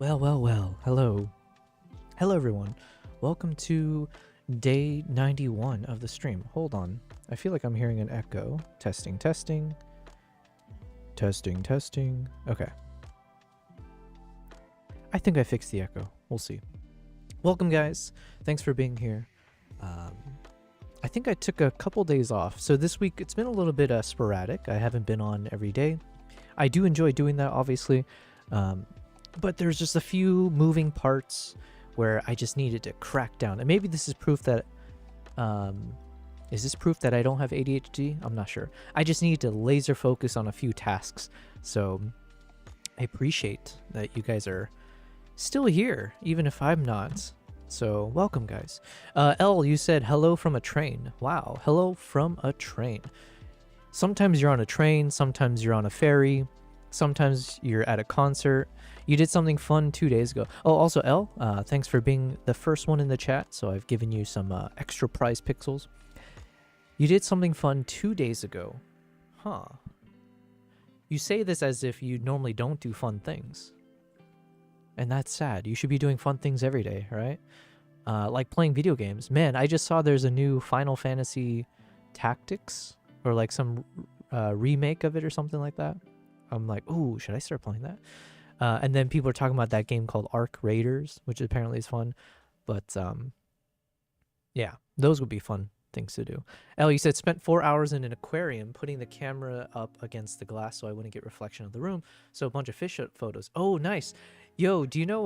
Well. Hello. Hello, everyone. Welcome to day 91 of the stream. Hold on. I feel like I'm hearing an echo. Testing. Okay. I think I fixed the echo. We'll see. Welcome, guys. Thanks for being here. I think I took a couple days off. So this week, it's been a little bit sporadic. I haven't been on every day. I do enjoy doing that, obviously. But there's just a few moving parts where I just needed to crack down. And maybe this is proof that... is this proof that I don't have ADHD? I'm not sure. I just need to laser focus on a few tasks. So I appreciate that you guys are still here, even if I'm not. So welcome, guys. L, you said hello from a train. Wow, hello from a train. Sometimes you're on a train, sometimes you're on a ferry, sometimes you're at a concert. You did something fun 2 days ago. Oh, also L, thanks for being the first one in the chat. So I've given you some extra prize pixels. You did something fun 2 days ago. Huh. You say this as if you normally don't do fun things. And that's sad. You should be doing fun things every day, right? Like playing video games. Man, I just saw there's a new Final Fantasy Tactics, or like some remake of it or something like that. I'm like, ooh, should I start playing that? And then people are talking about that game called Arc Raiders, which apparently is fun. But yeah, those would be fun things to do. Elle, you said spent 4 hours in an aquarium putting the camera up against the glass so I wouldn't get reflection of the room. So a bunch of fish photos. Oh, nice. Yo, do you know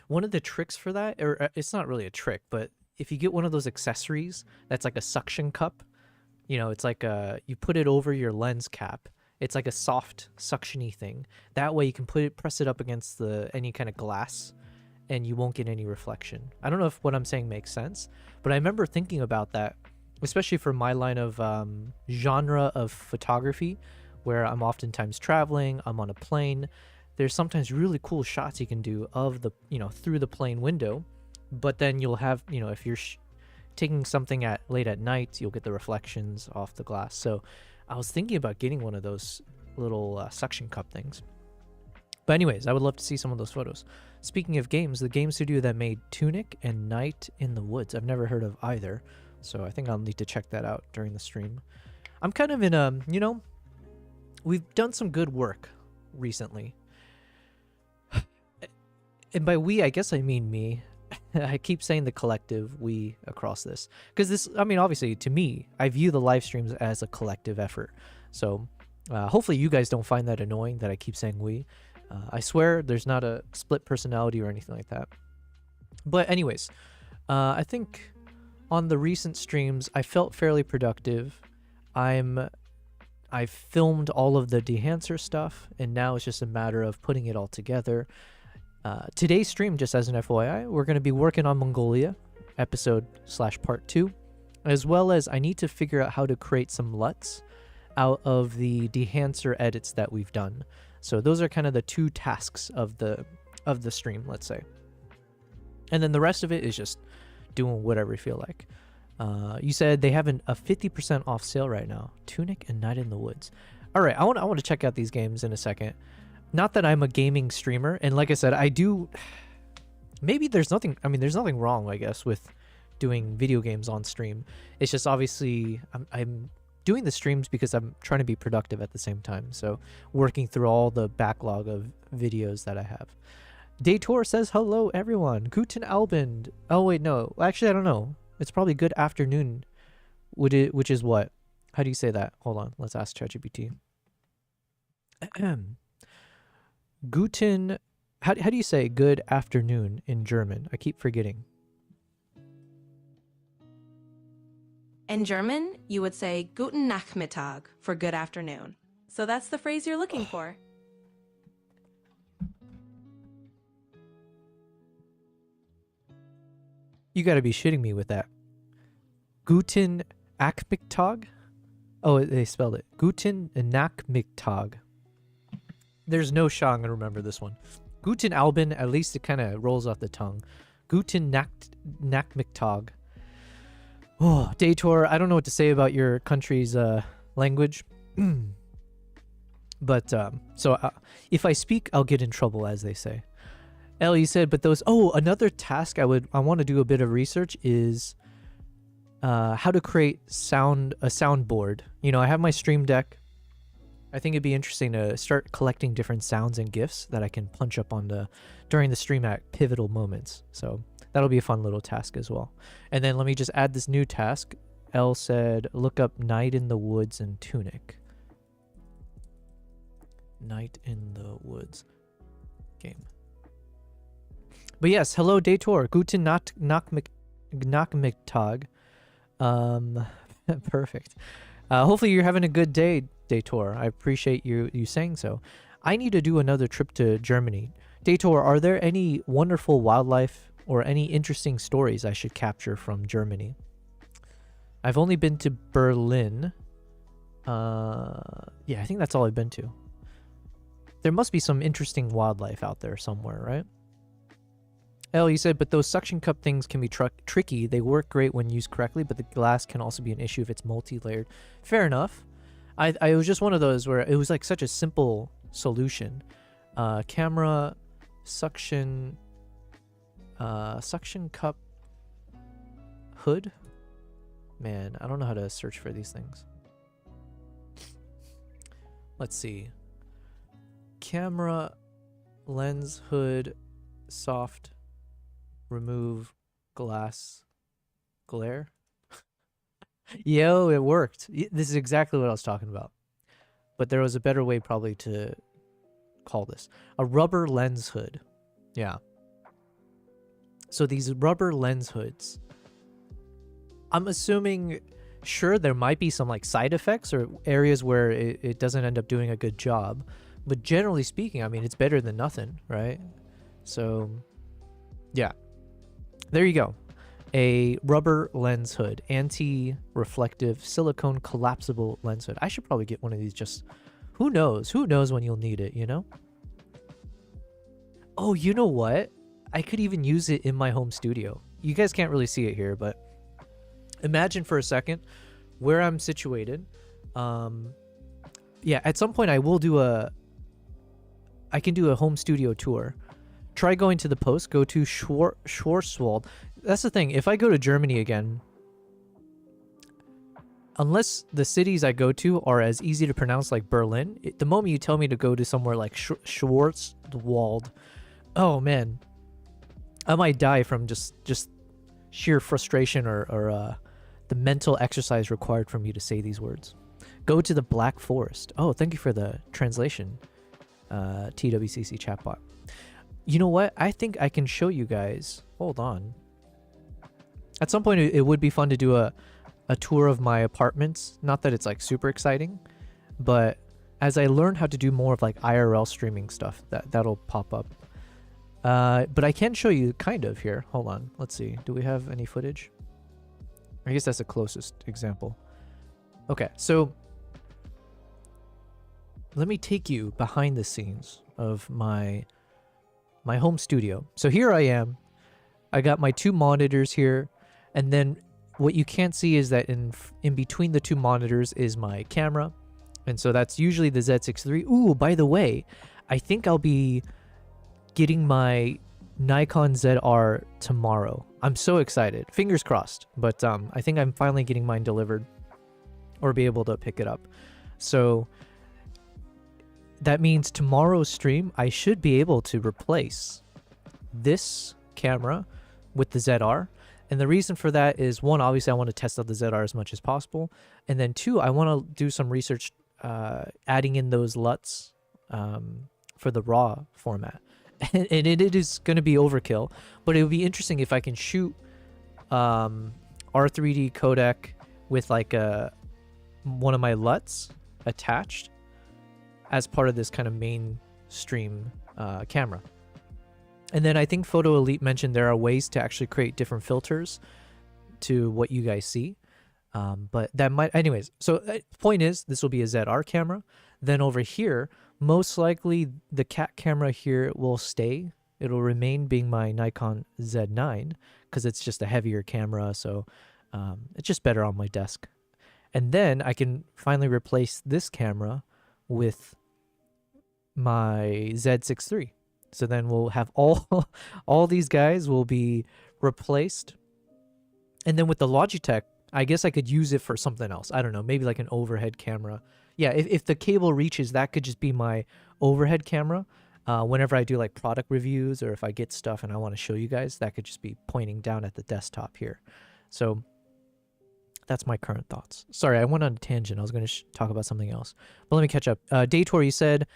one of the tricks for that, or it's not really a trick, but if you get one of those accessories that's like a suction cup, you know, it's like you put it over your lens cap. It's like a soft suction-y thing. That way you can press it up against any kind of glass and you won't get any reflection. I don't know if what I'm saying makes sense, but I remember thinking about that, especially for my line of genre of photography, where I'm oftentimes traveling, I'm on a plane. There's sometimes really cool shots you can do of the, through the plane window, but then you'll have, if you're taking something late at night, you'll get the reflections off the glass. So I was thinking about getting one of those little suction cup things. But anyways, I would love to see some of those photos. Speaking of games, the game studio that made Tunic and Night in the Woods, I've never heard of either. So I think I'll need to check that out during the stream. I'm kind of in a, we've done some good work recently. And by we, I guess I mean me. I keep saying the collective, we, across this. Because this, obviously, to me, I view the live streams as a collective effort. So hopefully you guys don't find that annoying that I keep saying we. I swear there's not a split personality or anything like that. But anyways, I think on the recent streams, I felt fairly productive. I filmed all of the dehancer stuff, and now it's just a matter of putting it all together. Today's stream, just as an FYI, we're going to be working on Mongolia, episode/part 2, as well as I need to figure out how to create some LUTs out of the dehancer edits that we've done. So those are kind of the two tasks of the stream, let's say. And then the rest of it is just doing whatever you feel like. You said they have a 50% off sale right now. Tunic and Night in the Woods. All right, I want to check out these games in a second. Not that I'm a gaming streamer, and like I said, I do... Maybe there's nothing... there's nothing wrong, I guess, with doing video games on stream. It's just obviously... I'm doing the streams because I'm trying to be productive at the same time, so working through all the backlog of videos that I have. Daytor says, hello, everyone. Guten Abend. Oh, wait, no. Actually, I don't know. It's probably good afternoon, which is what? How do you say that? Hold on. Let's ask ChatGPT. Guten, how do you say good afternoon in German? I keep forgetting. In German, you would say Guten Nachmittag for good afternoon. So that's the phrase you're looking for. You gotta be shitting me with that. Guten Nachmittag? Oh, they spelled it. Guten Nachmittag. There's no shot I'm going to remember this one. Guten Abend, at least it kind of rolls off the tongue. Guten Nachmittag. Oh, Daytor, I don't know what to say about your country's language. But if I speak, I'll get in trouble, as they say. Ellie said, but those. Oh, another task I want to do a bit of research is how to create a soundboard. You know, I have my Stream Deck. I think it'd be interesting to start collecting different sounds and GIFs that I can punch up on during the stream at pivotal moments. So that'll be a fun little task as well. And then let me just add this new task. Elle said, look up Night in the Woods and Tunic. Night in the Woods game. But yes, hello Dator. Guten Nachmittag. Perfect. Hopefully you're having a good day, Dator. I appreciate you saying so. I need to do another trip to Germany. Dator, are there any wonderful wildlife or any interesting stories I should capture from Germany? I've only been to Berlin. Yeah, I think that's all I've been to. There must be some interesting wildlife out there somewhere, right? Elle, you said, but those suction cup things can be tricky. They work great when used correctly, but the glass can also be an issue if it's multi-layered. Fair enough. I was just one of those where it was like such a simple solution. Camera, suction cup hood. Man, I don't know how to search for these things. Let's see. Camera, lens hood, soft, remove glass glare. Yo, it worked. This is exactly what I was talking about. But there was a better way probably to call this. A rubber lens hood. Yeah. So these rubber lens hoods, I'm assuming, sure, there might be some like side effects or areas where it doesn't end up doing a good job. But generally speaking, I mean, it's better than nothing, right? So, yeah. There you go. A rubber lens hood. Anti-reflective silicone collapsible lens hood. I should probably get one of these just... Who knows? Who knows when you'll need it, you know? Oh, you know what? I could even use it in my home studio. You guys can't really see it here, but... Imagine for a second where I'm situated. Yeah, at some point I will do I can do a home studio tour. Try going to the post. Go to Schwarzwald. That's the thing. If I go to Germany again, unless the cities I go to are as easy to pronounce like Berlin, the moment you tell me to go to somewhere like Schwarzwald, oh man, I might die from just sheer frustration or the mental exercise required for me to say these words. Go to the Black Forest. Oh, thank you for the translation, TWCC chatbot. You know what? I think I can show you guys. Hold on. At some point, it would be fun to do a tour of my apartments. Not that it's like super exciting, but as I learn how to do more of like IRL streaming stuff, that'll pop up. But I can show you kind of here. Hold on. Let's see. Do we have any footage? I guess that's the closest example. Okay, so let me take you behind the scenes of my home studio. So here I am. I got my two monitors here, and then what you can't see is that in between the two monitors is my camera, and so that's usually the Z6 III. Ooh, by the way, I think I'll be getting my Nikon ZR tomorrow. I'm so excited. Fingers crossed. But I think I'm finally getting mine delivered or be able to pick it up. So that means tomorrow's stream, I should be able to replace this camera with the ZR. And the reason for that is, one, obviously I want to test out the ZR as much as possible. And then two, I want to do some research adding in those LUTs for the RAW format. And it is going to be overkill, but it would be interesting if I can shoot R3D codec with like one of my LUTs attached as part of this kind of mainstream camera. And then I think Photo Elite mentioned there are ways to actually create different filters to what you guys see. But that might, anyways, so point is, this will be a ZR camera. Then over here, most likely the cat camera here will stay. It'll remain being my Nikon Z9 because it's just a heavier camera. So it's just better on my desk. And then I can finally replace this camera with my Z6 III. So then we'll have all these guys will be replaced. And then with the Logitech, I guess I could use it for something else. I don't know, maybe like an overhead camera. Yeah, if the cable reaches, that could just be my overhead camera. Whenever I do like product reviews or if I get stuff and I want to show you guys, that could just be pointing down at the desktop here. So that's my current thoughts. Sorry, I went on a tangent. I was going to talk about something else. But let me catch up. Daytor, you said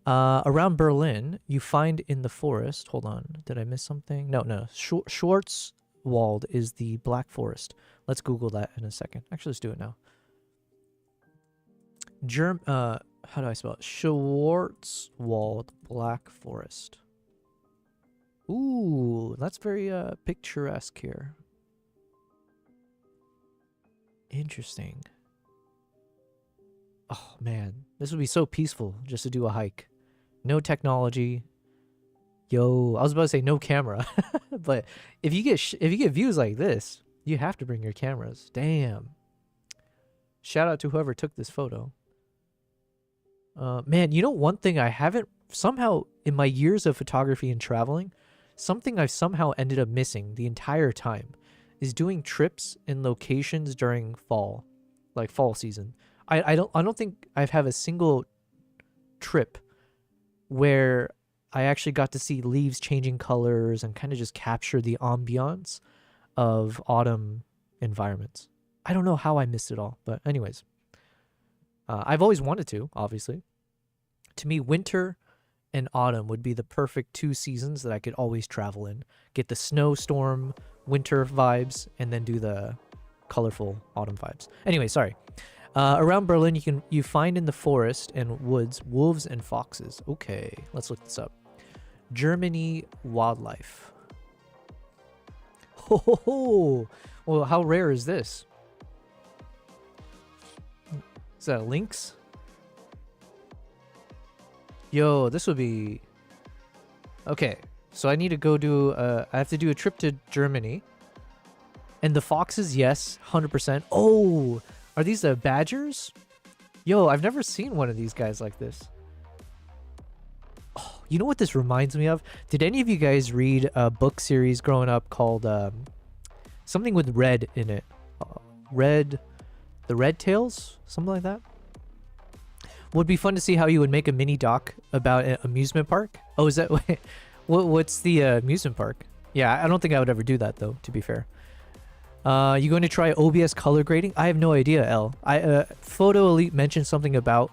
around Berlin, you find in the forest. Hold on. Did I miss something? No. Schwarzwald is the Black Forest. Let's Google that in a second. Actually, let's do it now. How do I spell it? Schwarzwald Black Forest. Ooh, that's very picturesque here. Interesting. Oh man, this would be so peaceful just to do a hike. No technology. Yo, I was about to say no camera, but if you get views like this, you have to bring your cameras. Damn. Shout out to whoever took this photo. Man, you know one thing I haven't somehow in my years of photography and traveling, something I've somehow ended up missing the entire time is doing trips in locations during fall, like fall season. I don't think I've had a single trip where I actually got to see leaves changing colors and kind of just capture the ambiance of autumn environments. I don't know how I missed it all, but anyways. I've always wanted to, obviously. To me, winter and autumn would be the perfect 2 seasons that I could always travel in. Get the snowstorm, winter vibes, and then do the colorful autumn vibes. Anyway, sorry. Around Berlin, you find in the forest and woods wolves and foxes. Okay, let's look this up. Germany wildlife. Ho ho ho! Well, how rare is this? Is that a lynx? Yo, this would be... Okay, so I need to go do... I have to do a trip to Germany. And the foxes, yes, 100%. Oh, are these the badgers? Yo, I've never seen one of these guys like this. Oh, you know what this reminds me of? Did any of you guys read a book series growing up called... something with red in it? The Red Tails? Something like that? Would be fun to see how you would make a mini doc about an amusement park. Oh, is that... What's the amusement park? Yeah, I don't think I would ever do that, though, to be fair. You going to try OBS color grading? I have no idea, L. Photo Elite mentioned something about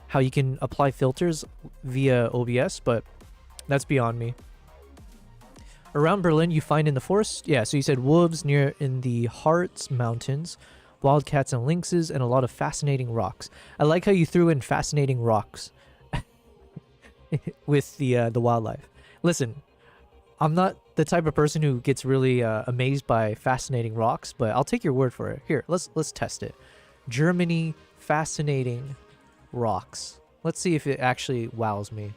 how you can apply filters via OBS, but that's beyond me. Around Berlin, you find in the forest... Yeah, so you said wolves near in the Harz Mountains... Wildcats and lynxes, and a lot of fascinating rocks. I like how you threw in fascinating rocks with the wildlife. Listen, I'm not the type of person who gets really amazed by fascinating rocks, but I'll take your word for it. Here, let's test it. Germany, fascinating rocks. Let's see if it actually wows me.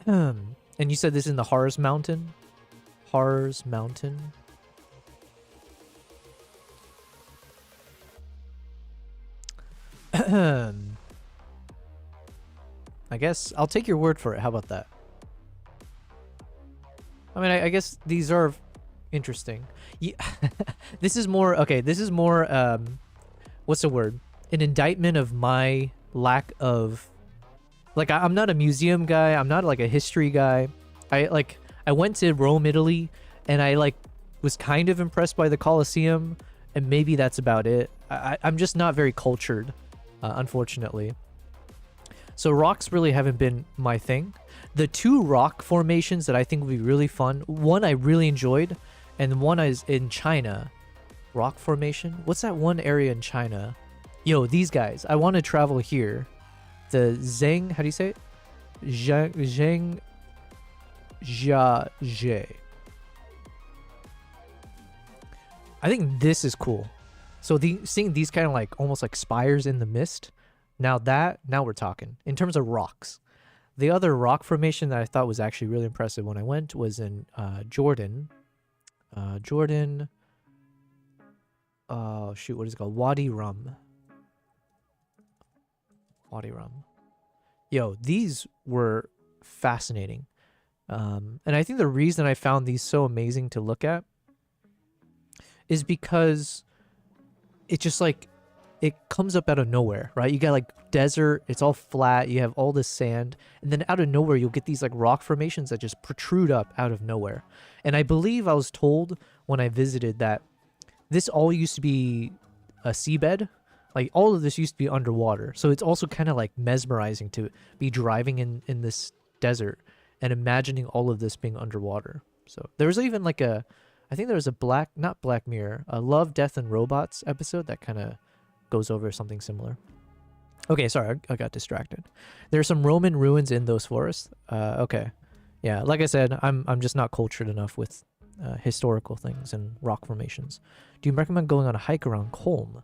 And you said this in the Harz Mountain? Harz Mountain? I guess I'll take your word for it. How about that? I mean, I guess these are interesting. Yeah. This is more... Okay, this is more... what's the word? An indictment of my lack of... Like, I'm not a museum guy. I'm not, like, a history guy. I went to Rome, Italy, and I, like, was kind of impressed by the Colosseum, and maybe that's about it. I'm just not very cultured. Unfortunately. So rocks really haven't been my thing. The 2 rock formations that I think would be really fun, one I really enjoyed, and one is in China. Rock formation? What's that one area in China? Yo, these guys. I want to travel here. The Zheng, how do you say it? Zheng Jiajie. I think this is cool. So seeing these kind of like almost like spires in the mist, now we're talking in terms of rocks. The other rock formation that I thought was actually really impressive when I went was in Jordan. Oh shoot, what is it called? Wadi Rum. Yo, these were fascinating. And I think the reason I found these so amazing to look at is because it just like, it comes up out of nowhere, right? You got like desert, it's all flat, you have all this sand, and then out of nowhere you'll get these like rock formations that just protrude up out of nowhere. And I believe I was told when I visited that this all used to be a seabed. Like all of this used to be underwater. So it's also kind of like mesmerizing to be driving in this desert and imagining all of this being underwater. So there was even like I think there was a not Black Mirror, a Love, Death, and Robots episode that kind of goes over something similar. Okay, sorry, I got distracted. There are some Roman ruins in those forests. Okay. Yeah, like I said, I'm just not cultured enough with historical things and rock formations. Do you recommend going on a hike around Koln?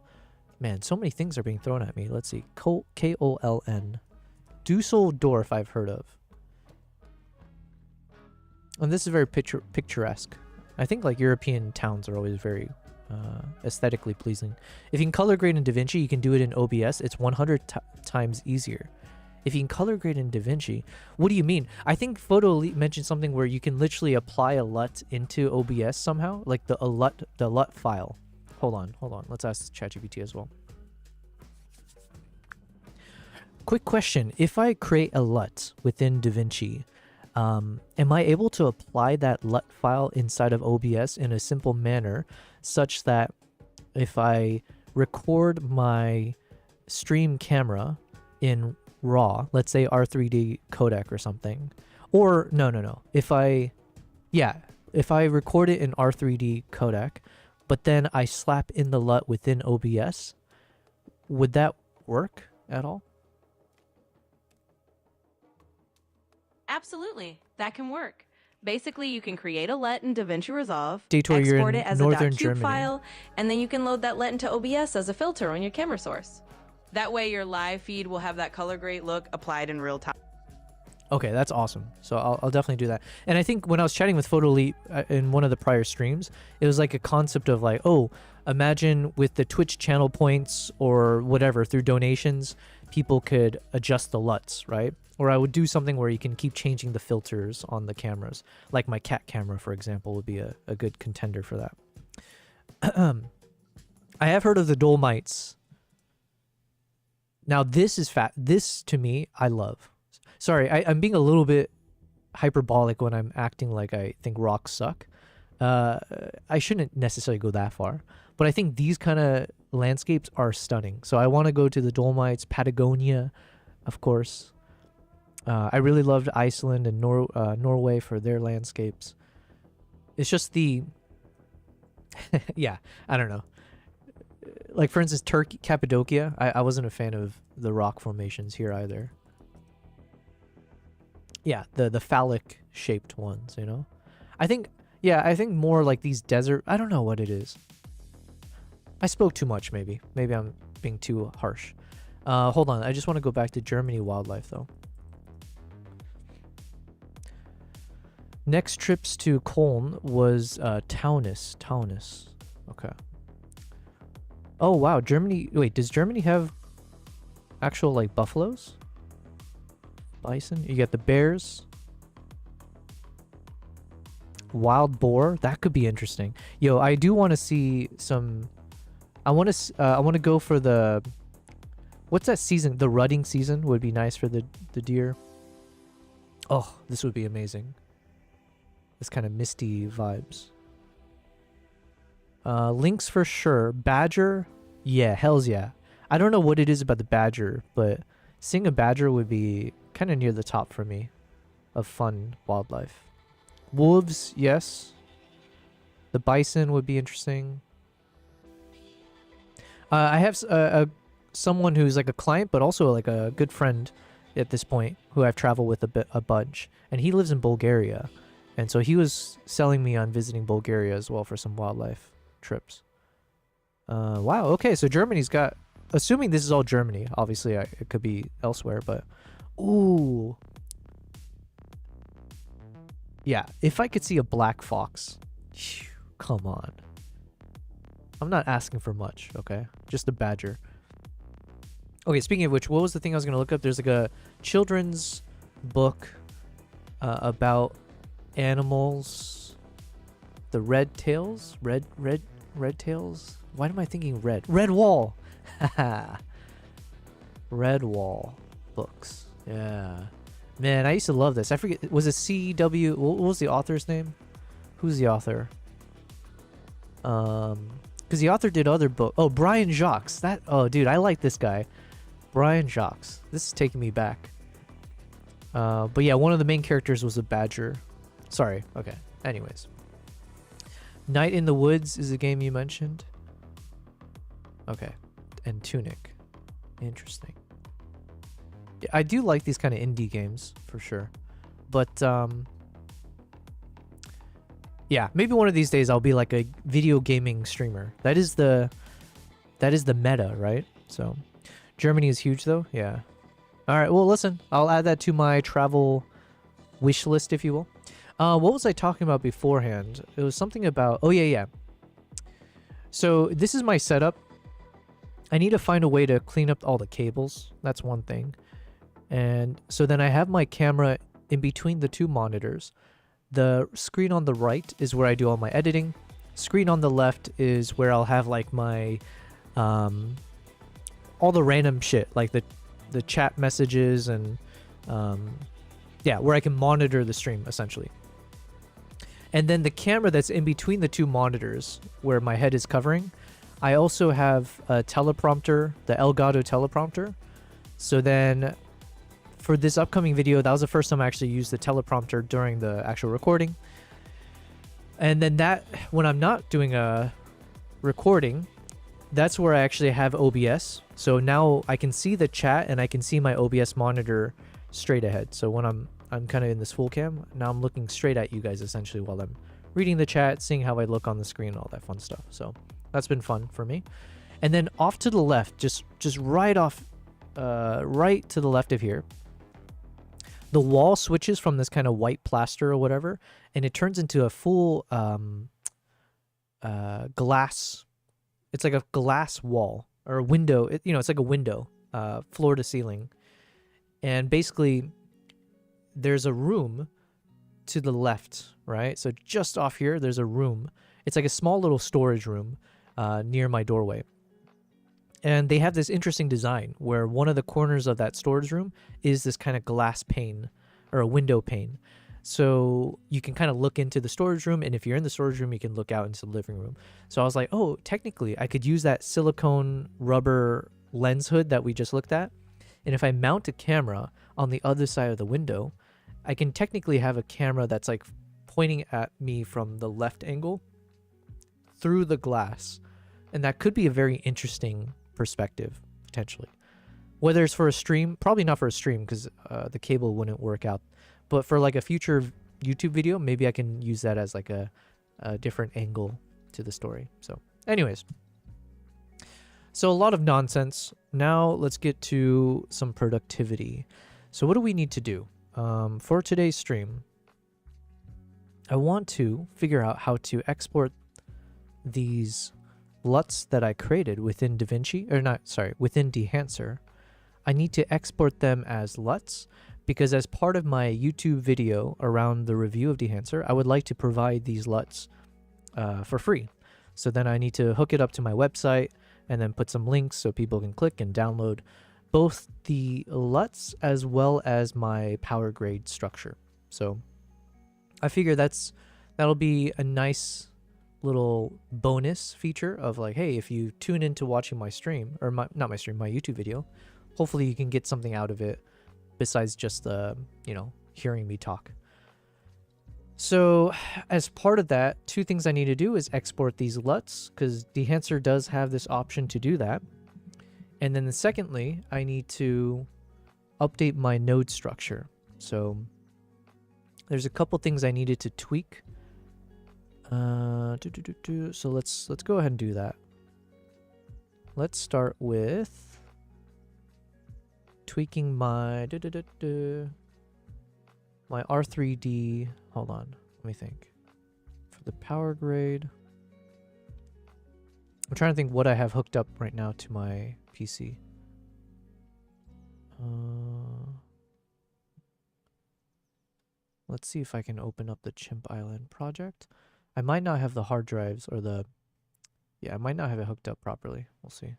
Man, so many things are being thrown at me. Let's see. Koln. Dusseldorf I've heard of. And this is very picturesque. I think like European towns are always very aesthetically pleasing. If you can color grade in DaVinci, you can do it in OBS. It's 100 times easier. If you can color grade in DaVinci, what do you mean? I think Photo Elite mentioned something where you can literally apply a LUT into OBS somehow, like the LUT file. Hold on. Let's ask ChatGPT as well. Quick question. If I create a LUT within DaVinci, am I able to apply that LUT file inside of OBS in a simple manner such that if I record my stream camera in RAW, let's say R3D codec or something, or no. If I record it in R3D codec, but then I slap in the LUT within OBS, would that work at all? Absolutely, that can work. Basically, you can create a LUT in DaVinci Resolve, Daytor, you're export in it as northern a .cube Germany. file, and then you can load that LUT into OBS as a filter on your camera source. That way, your live feed will have that color grade look applied in real time. Okay, that's awesome. So I'll definitely do that. And I think when I was chatting with Photo Elite in one of the prior streams, it was like a concept of like, oh, imagine with the Twitch channel points or whatever through donations, people could adjust the LUTs, right? Or I would do something where you can keep changing the filters on the cameras. Like my cat camera, for example, would be a good contender for that. I have heard of the Dolomites. Now this is this to me, I love. Sorry, I'm being a little bit hyperbolic when I'm acting like I think rocks suck. I shouldn't necessarily go that far, but I think these kind of landscapes are stunning. So I want to go to the Dolomites, Patagonia, of course. I really loved Iceland and Norway for their landscapes. It's just the, yeah, I don't know. Like for instance, Turkey, Cappadocia. I wasn't a fan of the rock formations here either. Yeah, the phallic shaped ones, you know? I think more like these desert, I don't know what it is. I spoke too much, maybe. Maybe I'm being too harsh. Hold on, I just want to go back to Germany wildlife, though. Next trips to Köln was Taunus. Okay. Oh, wow, Germany... Wait, does Germany have actual, like, buffaloes? Bison? You got the bears. Wild boar? That could be interesting. Yo, I do want to see some... I want to go for the... What's that season? The rutting season would be nice for the deer. Oh, this would be amazing. This kind of misty vibes. Lynx for sure. Badger? Yeah, hells yeah. I don't know what it is about the badger, but seeing a badger would be kind of near the top for me of fun wildlife. Wolves, yes. The bison would be interesting. I have someone who's like a client, but also like a good friend at this point, who I've traveled with a bunch, and he lives in Bulgaria, and so he was selling me on visiting Bulgaria as well for some wildlife trips. Wow. Okay, so Germany's got. Assuming this is all Germany, obviously it could be elsewhere, but ooh, yeah. If I could see a black fox, phew, come on. I'm not asking for much, okay? Just a badger. Okay, speaking of which, what was the thing I was gonna look up? There's like a children's book about animals. The red tails, red tails. Why am I thinking red? Red wall. Haha. Red wall books. Yeah, man, I used to love this. I forget. Was it C.W.? What was the author's name? Who's the author? Because the author did other books. Oh, Brian Jacques. That. Oh, dude, I like this guy. Brian Jacques. This is taking me back. But yeah, one of the main characters was a badger. Sorry. Okay. Anyways. Night in the Woods is a game you mentioned. Okay. And Tunic. Interesting. Yeah, I do like these kind of indie games for sure. But yeah, maybe one of these days I'll be like a video gaming streamer. That is the meta, right? So Germany is huge though. Yeah. All right. Well, listen, I'll add that to my travel wish list, if you will. What was I talking about beforehand? It was something about... Oh, yeah. So this is my setup. I need to find a way to clean up all the cables. That's one thing. And so then I have my camera in between the two monitors. The screen on the right is where I do all my editing. Screen on the left is where I'll have like my... all the random shit, like the chat messages and... yeah, where I can monitor the stream, essentially. And then the camera that's in between the two monitors, where my head is covering, I also have a teleprompter, the Elgato teleprompter. So then, for this upcoming video, that was the first time I actually used the teleprompter during the actual recording. And then that, when I'm not doing a recording, that's where I actually have OBS. So now I can see the chat and I can see my OBS monitor straight ahead. So when I'm kind of in this full cam, now I'm looking straight at you guys essentially while I'm reading the chat, seeing how I look on the screen, all that fun stuff. So that's been fun for me. And then off to the left, just right off, right to the left of here, the wall switches from this kind of white plaster or whatever, and it turns into a full glass. It's like a glass wall or a window. It's like a window, floor to ceiling. And basically, there's a room to the left, right? So just off here, there's a room. It's like a small little storage room near my doorway. And they have this interesting design where one of the corners of that storage room is this kind of glass pane or a window pane. So you can kind of look into the storage room, and if you're in the storage room, you can look out into the living room. So I was like, oh, technically, I could use that silicone rubber lens hood that we just looked at. And if I mount a camera on the other side of the window, I can technically have a camera that's like pointing at me from the left angle through the glass. And that could be a very interesting perspective, potentially. Whether it's for a stream, probably not for a stream because the cable wouldn't work out. But for like a future YouTube video, maybe I can use that as like a different angle to the story. So anyways. So a lot of nonsense. Now let's get to some productivity. So what do we need to do? For today's stream, I want to figure out how to export these LUTs that I created within within dehancer. I need to export them as LUTs because as part of my YouTube video around the review of dehancer, I would like to provide these LUTs for free. So then I need to hook it up to my website and then put some links so people can click and download both the LUTs as well as my power grade structure. So I figure that'll be a nice little bonus feature of like, hey, if you tune into watching my stream, or my YouTube video, hopefully you can get something out of it besides just hearing me talk. So as part of that, two things I need to do is export these LUTs because dehancer does have this option to do that. And then secondly, I need to update my node structure. So there's a couple things I needed to tweak. So let's go ahead and do that. Let's start with tweaking my my R3D. Hold on, let me think. For the power grade, I'm trying to think what I have hooked up right now to my PC. Let's see if I can open up the Chimp Island project. I might not have the hard drives or the... Yeah, I might not have it hooked up properly. We'll see.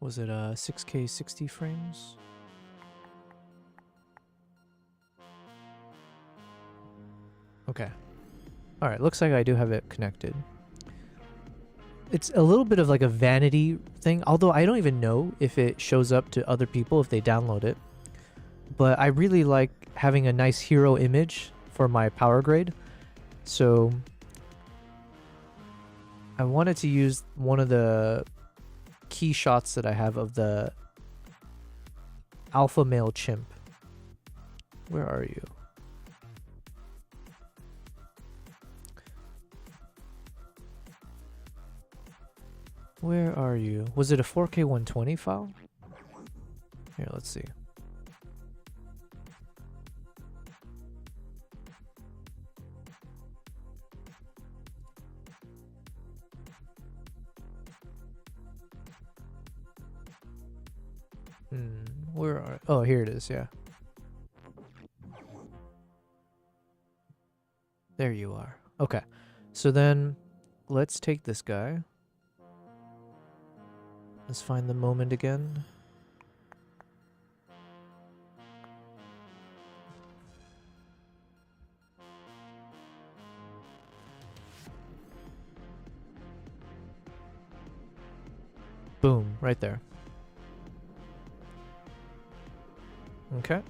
Was it 6K 60 frames? Okay. Alright, looks like I do have it connected. It's a little bit of like a vanity thing, although I don't even know if it shows up to other people if they download it. But I really like having a nice hero image for my power grade. So I wanted to use one of the key shots that I have of the alpha male chimp. Where are you? Where are you? Was it a 4K 120 file? Here, let's see. Where are... Oh, here it is, yeah. There you are. Okay. So then, let's take this guy. Let's find the moment again. Boom, right there. Okay.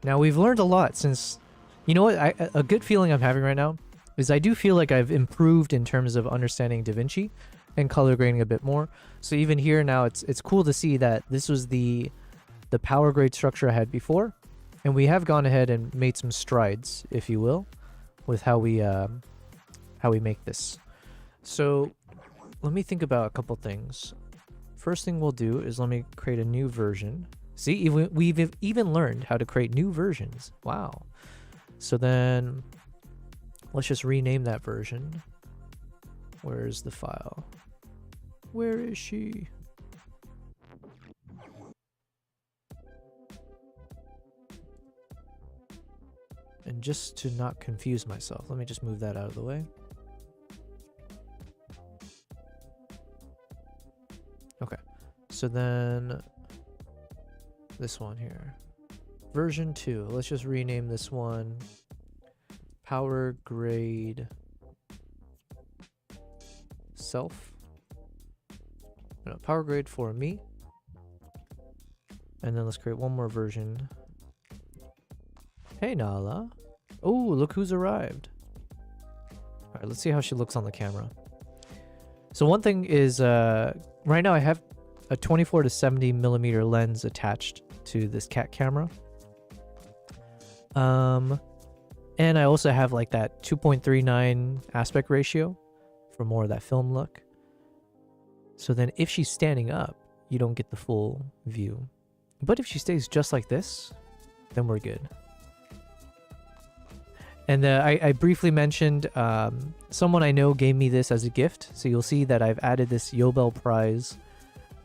Now we've learned a lot since... You know what? A good feeling I'm having right now is I do feel like I've improved in terms of understanding DaVinci and color grading a bit more. So even here now, it's cool to see that this was the power grade structure I had before, and we have gone ahead and made some strides, if you will, with how we make this. So let me think about a couple things. First thing we'll do is let me create a new version. See, we've even learned how to create new versions. Wow. So then let's just rename that version. Where is the file? Where is she? And just to not confuse myself, let me just move that out of the way. Okay, so then this one here. Version 2. Let's just rename this one Power Grade Self. No, Power Grade for me. And then let's create one more version. Hey Nala. Oh, look who's arrived. Alright, let's see how she looks on the camera. So one thing is, right now I have a 24 to 70 millimeter lens attached to this cat camera. And I also have like that 2.39 aspect ratio for more of that film look. So then if she's standing up, you don't get the full view. But if she stays just like this, then we're good. And I briefly mentioned someone I know gave me this as a gift. So you'll see that I've added this Yobel Prize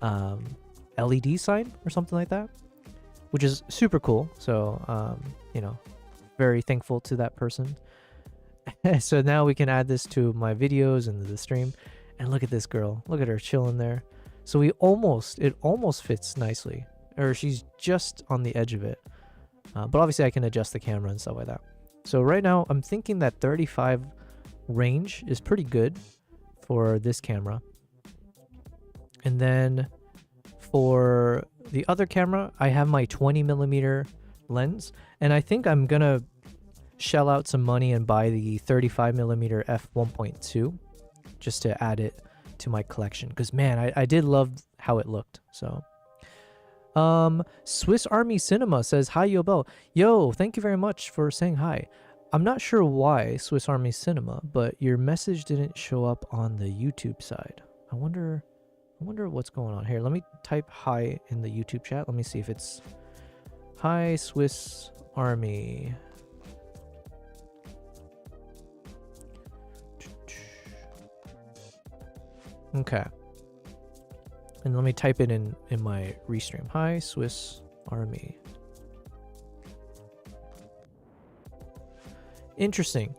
LED sign or something like that, which is super cool. So, you know, very thankful to that person. So now we can add this to my videos and the stream. And look at this girl. Look at her chilling there. So it almost fits nicely. Or she's just on the edge of it. But obviously I can adjust the camera and stuff like that. So right now I'm thinking that 35 range is pretty good for this camera. And then for the other camera, I have my 20 millimeter lens. And I think I'm going to shell out some money and buy the 35 millimeter f1.2 just to add it to my collection. Because man, I did love how it looked. So Swiss Army Cinema says, hi, Yobel. Yo, thank you very much for saying hi. I'm not sure why, Swiss Army Cinema, but your message didn't show up on the YouTube side. I wonder what's going on here. Let me type hi in the YouTube chat. Let me see if it's hi Swiss Army. Okay. And let me type it in my restream. Hi Swiss Army. Interesting.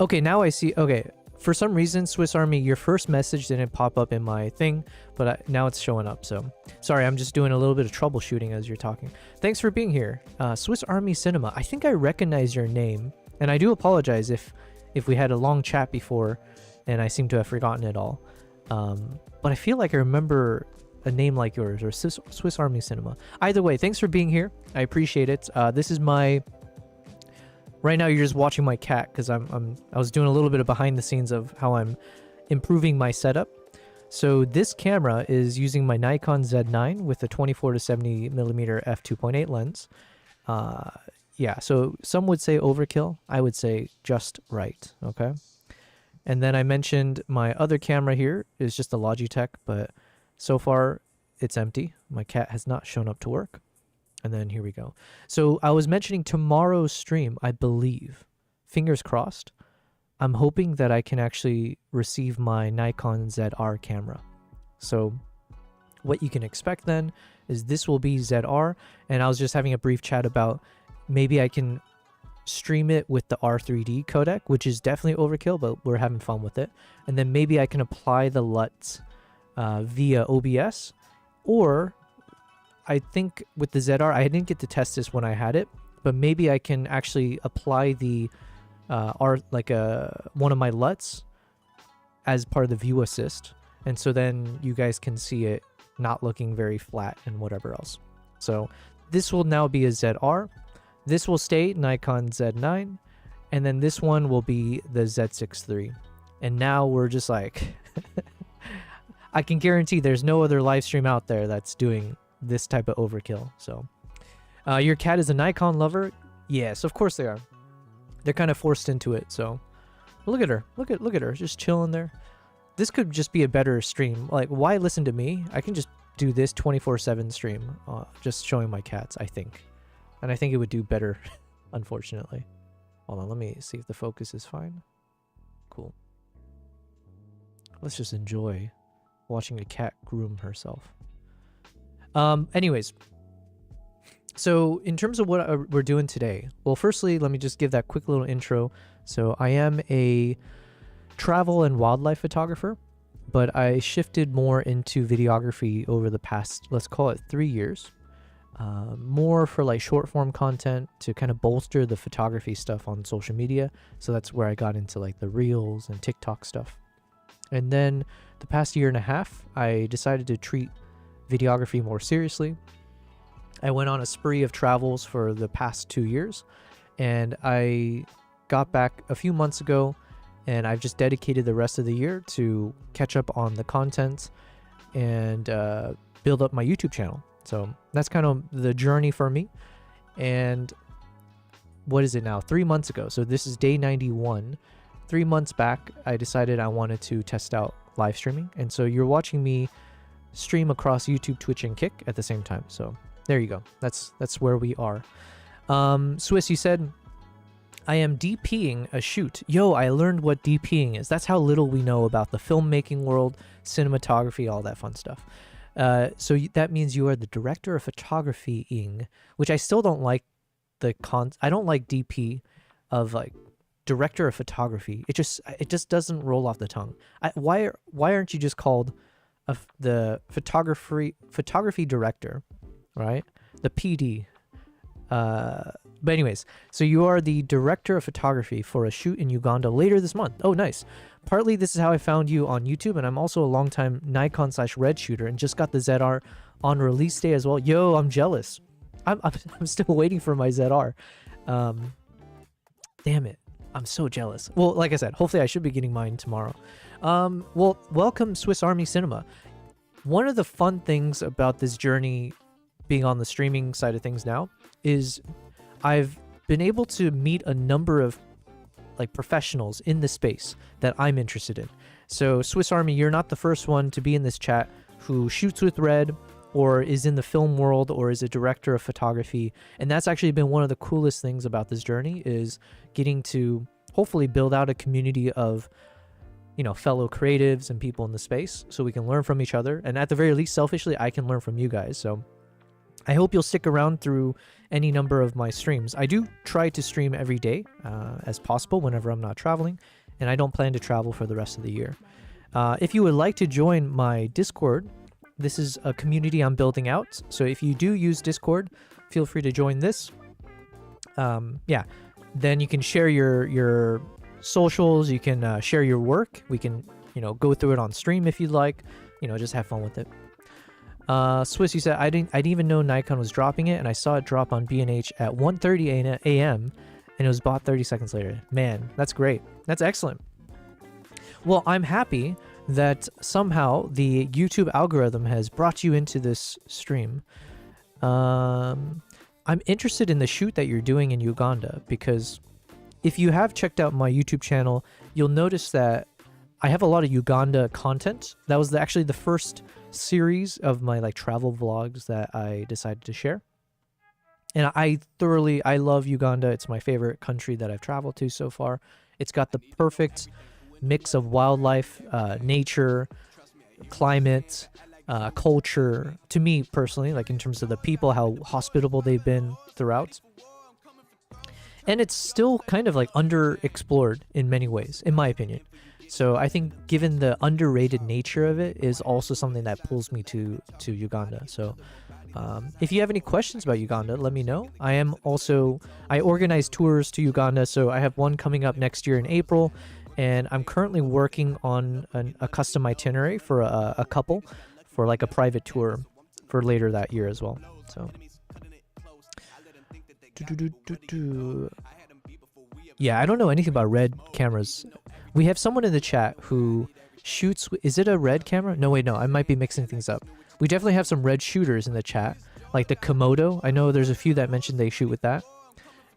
Okay, now I see. Okay, for some reason, Swiss Army, your first message didn't pop up in my thing, but now it's showing up. So sorry, I'm just doing a little bit of troubleshooting as you're talking. Thanks for being here. Swiss Army Cinema. I think I recognize your name, and I do apologize if we had a long chat before and I seem to have forgotten it all. But I feel like I remember a name like yours, or Swiss Army Cinema. Either way, thanks for being here. I appreciate it. This is my... Right now, you're just watching my cat because I was doing a little bit of behind the scenes of how I'm improving my setup. So this camera is using my Nikon Z9 with a 24 to 70 millimeter f2.8 lens. Yeah, so some would say overkill. I would say just right. Okay. And then I mentioned my other camera here is just a Logitech, but so far it's empty. My cat has not shown up to work. And then here we go. So I was mentioning tomorrow's stream, I believe. Fingers crossed. I'm hoping that I can actually receive my Nikon ZR camera. So what you can expect then is this will be ZR. And I was just having a brief chat about maybe I can stream it with the R3D codec, which is definitely overkill, but we're having fun with it. And then maybe I can apply the LUTs via OBS, or I think with the ZR, I didn't get to test this when I had it, but maybe I can actually apply the one of my LUTs as part of the view assist, and so then you guys can see it not looking very flat and whatever else. So this will now be a ZR. This will stay Nikon Z9, and then this one will be the Z6 III. And now we're just like, I can guarantee there's no other live stream out there that's doing this type of overkill. So your cat is a Nikon lover. Yes, of course they are. They're kind of forced into it. So look at her, look at her just chilling there. This could just be a better stream. Like, why listen to me? I can just do this 24/7 stream, just showing my cats, I think. And I think it would do better, unfortunately. Hold on, let me see if the focus is fine. Cool. Let's just enjoy watching a cat groom herself. Anyways, so in terms of what we're doing today, well, firstly, let me just give that quick little intro. So I am a travel and wildlife photographer, but I shifted more into videography over the past, let's call it 3 years, more for like short form content to kind of bolster the photography stuff on social media. So that's where I got into like the reels and TikTok stuff. And then the past year and a half, I decided to treat videography more seriously. I went on a spree of travels for the past 2 years, and I got back a few months ago, and I've just dedicated the rest of the year to catch up on the content and build up my YouTube channel. So that's kind of the journey for me. And what is it now? 3 months ago. So this is day 91. 3 months back, I decided I wanted to test out live streaming. And so you're watching me stream across YouTube, Twitch, and Kick at the same time. So there you go. That's where we are. Swiss, you said, I am DPing a shoot. Yo, I learned what DPing is. That's how little we know about the filmmaking world, cinematography, all that fun stuff. So that means you are the director of photography-ing, which I still don't like I don't like DP of like director of photography. It just doesn't roll off the tongue. Why aren't you just called the photography director, right? The PD. But anyways, so you are the director of photography for a shoot in Uganda later this month. Oh, nice. Partly this is how I found you on YouTube, and I'm also a longtime Nikon/Red shooter and just got the ZR on release day as well. Yo, I'm jealous. I'm still waiting for my ZR. Damn it. I'm so jealous. Well, like I said, hopefully I should be getting mine tomorrow. Well, welcome Swiss Army Cinema. One of the fun things about this journey being on the streaming side of things now is I've been able to meet a number of like professionals in the space that I'm interested in. So Swiss Army, you're not the first one to be in this chat who shoots with Red or is in the film world or is a director of photography. And that's actually been one of the coolest things about this journey, is getting to hopefully build out a community of, fellow creatives and people in the space so we can learn from each other. And at the very least, selfishly, I can learn from you guys. So I hope you'll stick around through any number of my streams. I do try to stream every day as possible whenever I'm not traveling, and I don't plan to travel for the rest of the year. If you would like to join my Discord, this is a community I'm building out. So if you do use Discord, feel free to join this. Then you can share your socials, you can share your work. We can, go through it on stream if you'd like, just have fun with it. Swiss, you said, I didn't even know Nikon was dropping it, and I saw it drop on B&H at 1:30 a.m. and it was bought 30 seconds later. Man, that's great. That's excellent. Well, I'm happy that somehow the YouTube algorithm has brought you into this stream. I'm interested in the shoot that you're doing in Uganda, because if you have checked out my YouTube channel, you'll notice that I have a lot of Uganda content. That was actually the first series of my travel vlogs that I decided to share. And I love Uganda. It's my favorite country that I've traveled to so far. It's got the perfect mix of wildlife, nature, climate, culture. To me personally, in terms of the people, how hospitable they've been throughout. And it's still kind of underexplored in many ways, in my opinion. So I think given the underrated nature of it is also something that pulls me to Uganda. So if you have any questions about Uganda, let me know. I organize tours to Uganda, so I have one coming up next year in April, and I'm currently working on a custom itinerary for a couple for a private tour for later that year as well. So yeah, I don't know anything about Red cameras. We have someone in the chat who shoots. Is it a Red camera? No, wait, no. I might be mixing things up. We definitely have some Red shooters in the chat, like the Komodo. I know there's a few that mentioned they shoot with that.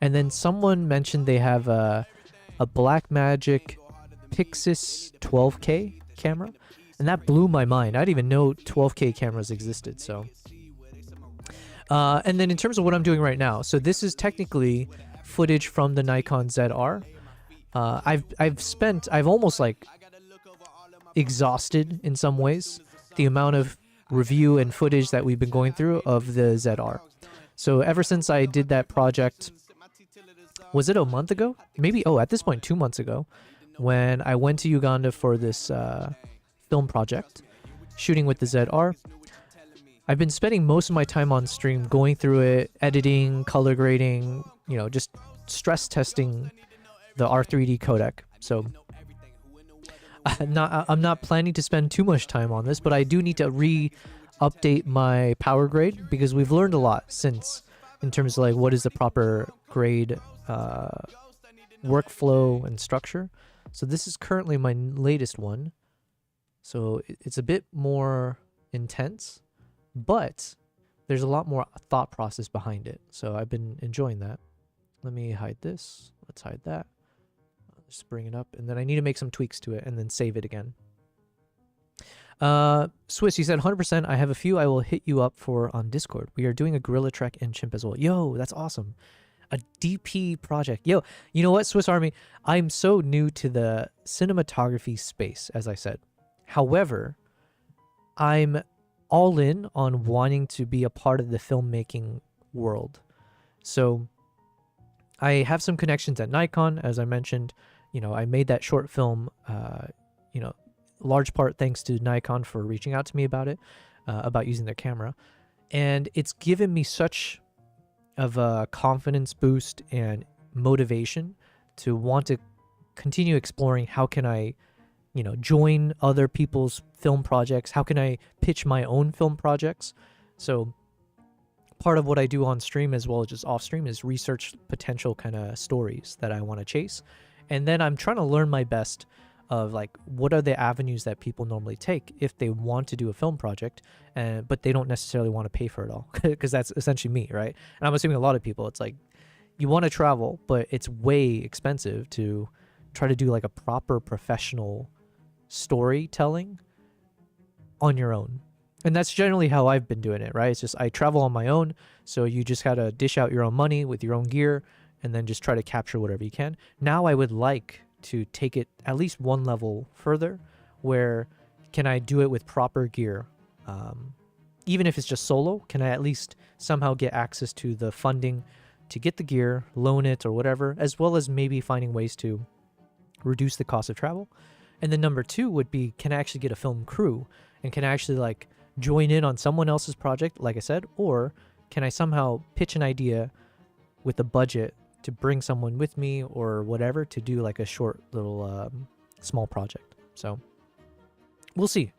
And then someone mentioned they have a Blackmagic Pixis 12K camera. And that blew my mind. I didn't even know 12K cameras existed. So, and then in terms of what I'm doing right now, so this is technically footage from the Nikon ZR. I've almost exhausted in some ways the amount of review and footage that we've been going through of the ZR. So ever since I did that project, was it a month ago? Maybe, at this point, 2 months ago, when I went to Uganda for this film project, shooting with the ZR. I've been spending most of my time on stream going through it, editing, color grading, just stress testing the R3D codec. So I'm not planning to spend too much time on this, but I do need to update my power grade, because we've learned a lot since in terms of what is the proper grade workflow and structure. So this is currently my latest one. So it's a bit more intense, but there's a lot more thought process behind it. So I've been enjoying that. Let me hide this. Let's hide that. Just bring it up. And then I need to make some tweaks to it and then save it again. Swiss, you said 100%. I have a few I will hit you up for on Discord. We are doing a Gorilla Trek and Chimp as well. Yo, that's awesome. A DP project. Yo, you know what, Swiss Army? I'm so new to the cinematography space, as I said. However, I'm all in on wanting to be a part of the filmmaking world. So I have some connections at Nikon, as I mentioned. I made that short film, large part thanks to Nikon for reaching out to me about it, about using their camera. And it's given me such of a confidence boost and motivation to want to continue exploring how can I, join other people's film projects? How can I pitch my own film projects? So part of what I do on stream as well as just off stream is research potential kind of stories that I want to chase. And then I'm trying to learn my best of what are the avenues that people normally take if they want to do a film project, but they don't necessarily want to pay for it all, because that's essentially me, right? And I'm assuming a lot of people, it's you want to travel, but it's way expensive to try to do like a proper professional storytelling on your own. And that's generally how I've been doing it, right? It's just I travel on my own, so you just gotta dish out your own money with your own gear and then just try to capture whatever you can. Now I would like to take it at least one level further, where can I do it with proper gear? Even if it's just solo, can I at least somehow get access to the funding to get the gear, loan it or whatever, as well as maybe finding ways to reduce the cost of travel? And then number two would be, can I actually get a film crew, and can I actually like join in on someone else's project, like I said, or can I somehow pitch an idea with a budget to bring someone with me or whatever to do like a short little small project? So we'll see.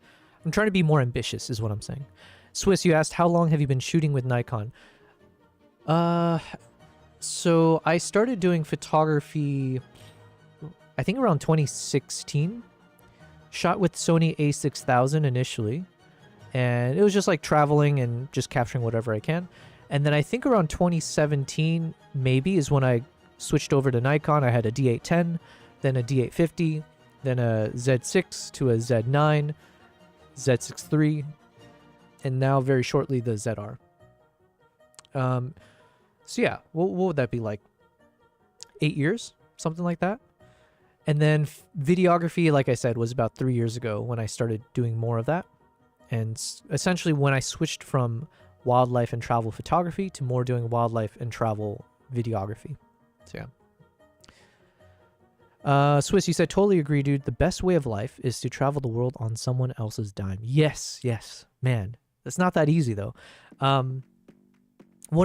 I'm trying to be more ambitious is what I'm saying. Swiss, you asked, how long have you been shooting with Nikon? So I started doing photography, I think around 2016. Shot with Sony a6000 initially, and it was just like traveling and just capturing whatever I can. And then I think around 2017 maybe is when I switched over to Nikon. I had a D810, then a D850, then a Z6 to a Z9, Z6 III, and now very shortly the ZR. So yeah, what would that be, like 8 years, something like that? And then videography, like I said, was about 3 years ago when I started doing more of that. And essentially when I switched from wildlife and travel photography to more doing wildlife and travel videography. So yeah. Swiss, you said, totally agree, dude. The best way of life is to travel the world on someone else's dime. Yes, yes, man. It's not that easy though. One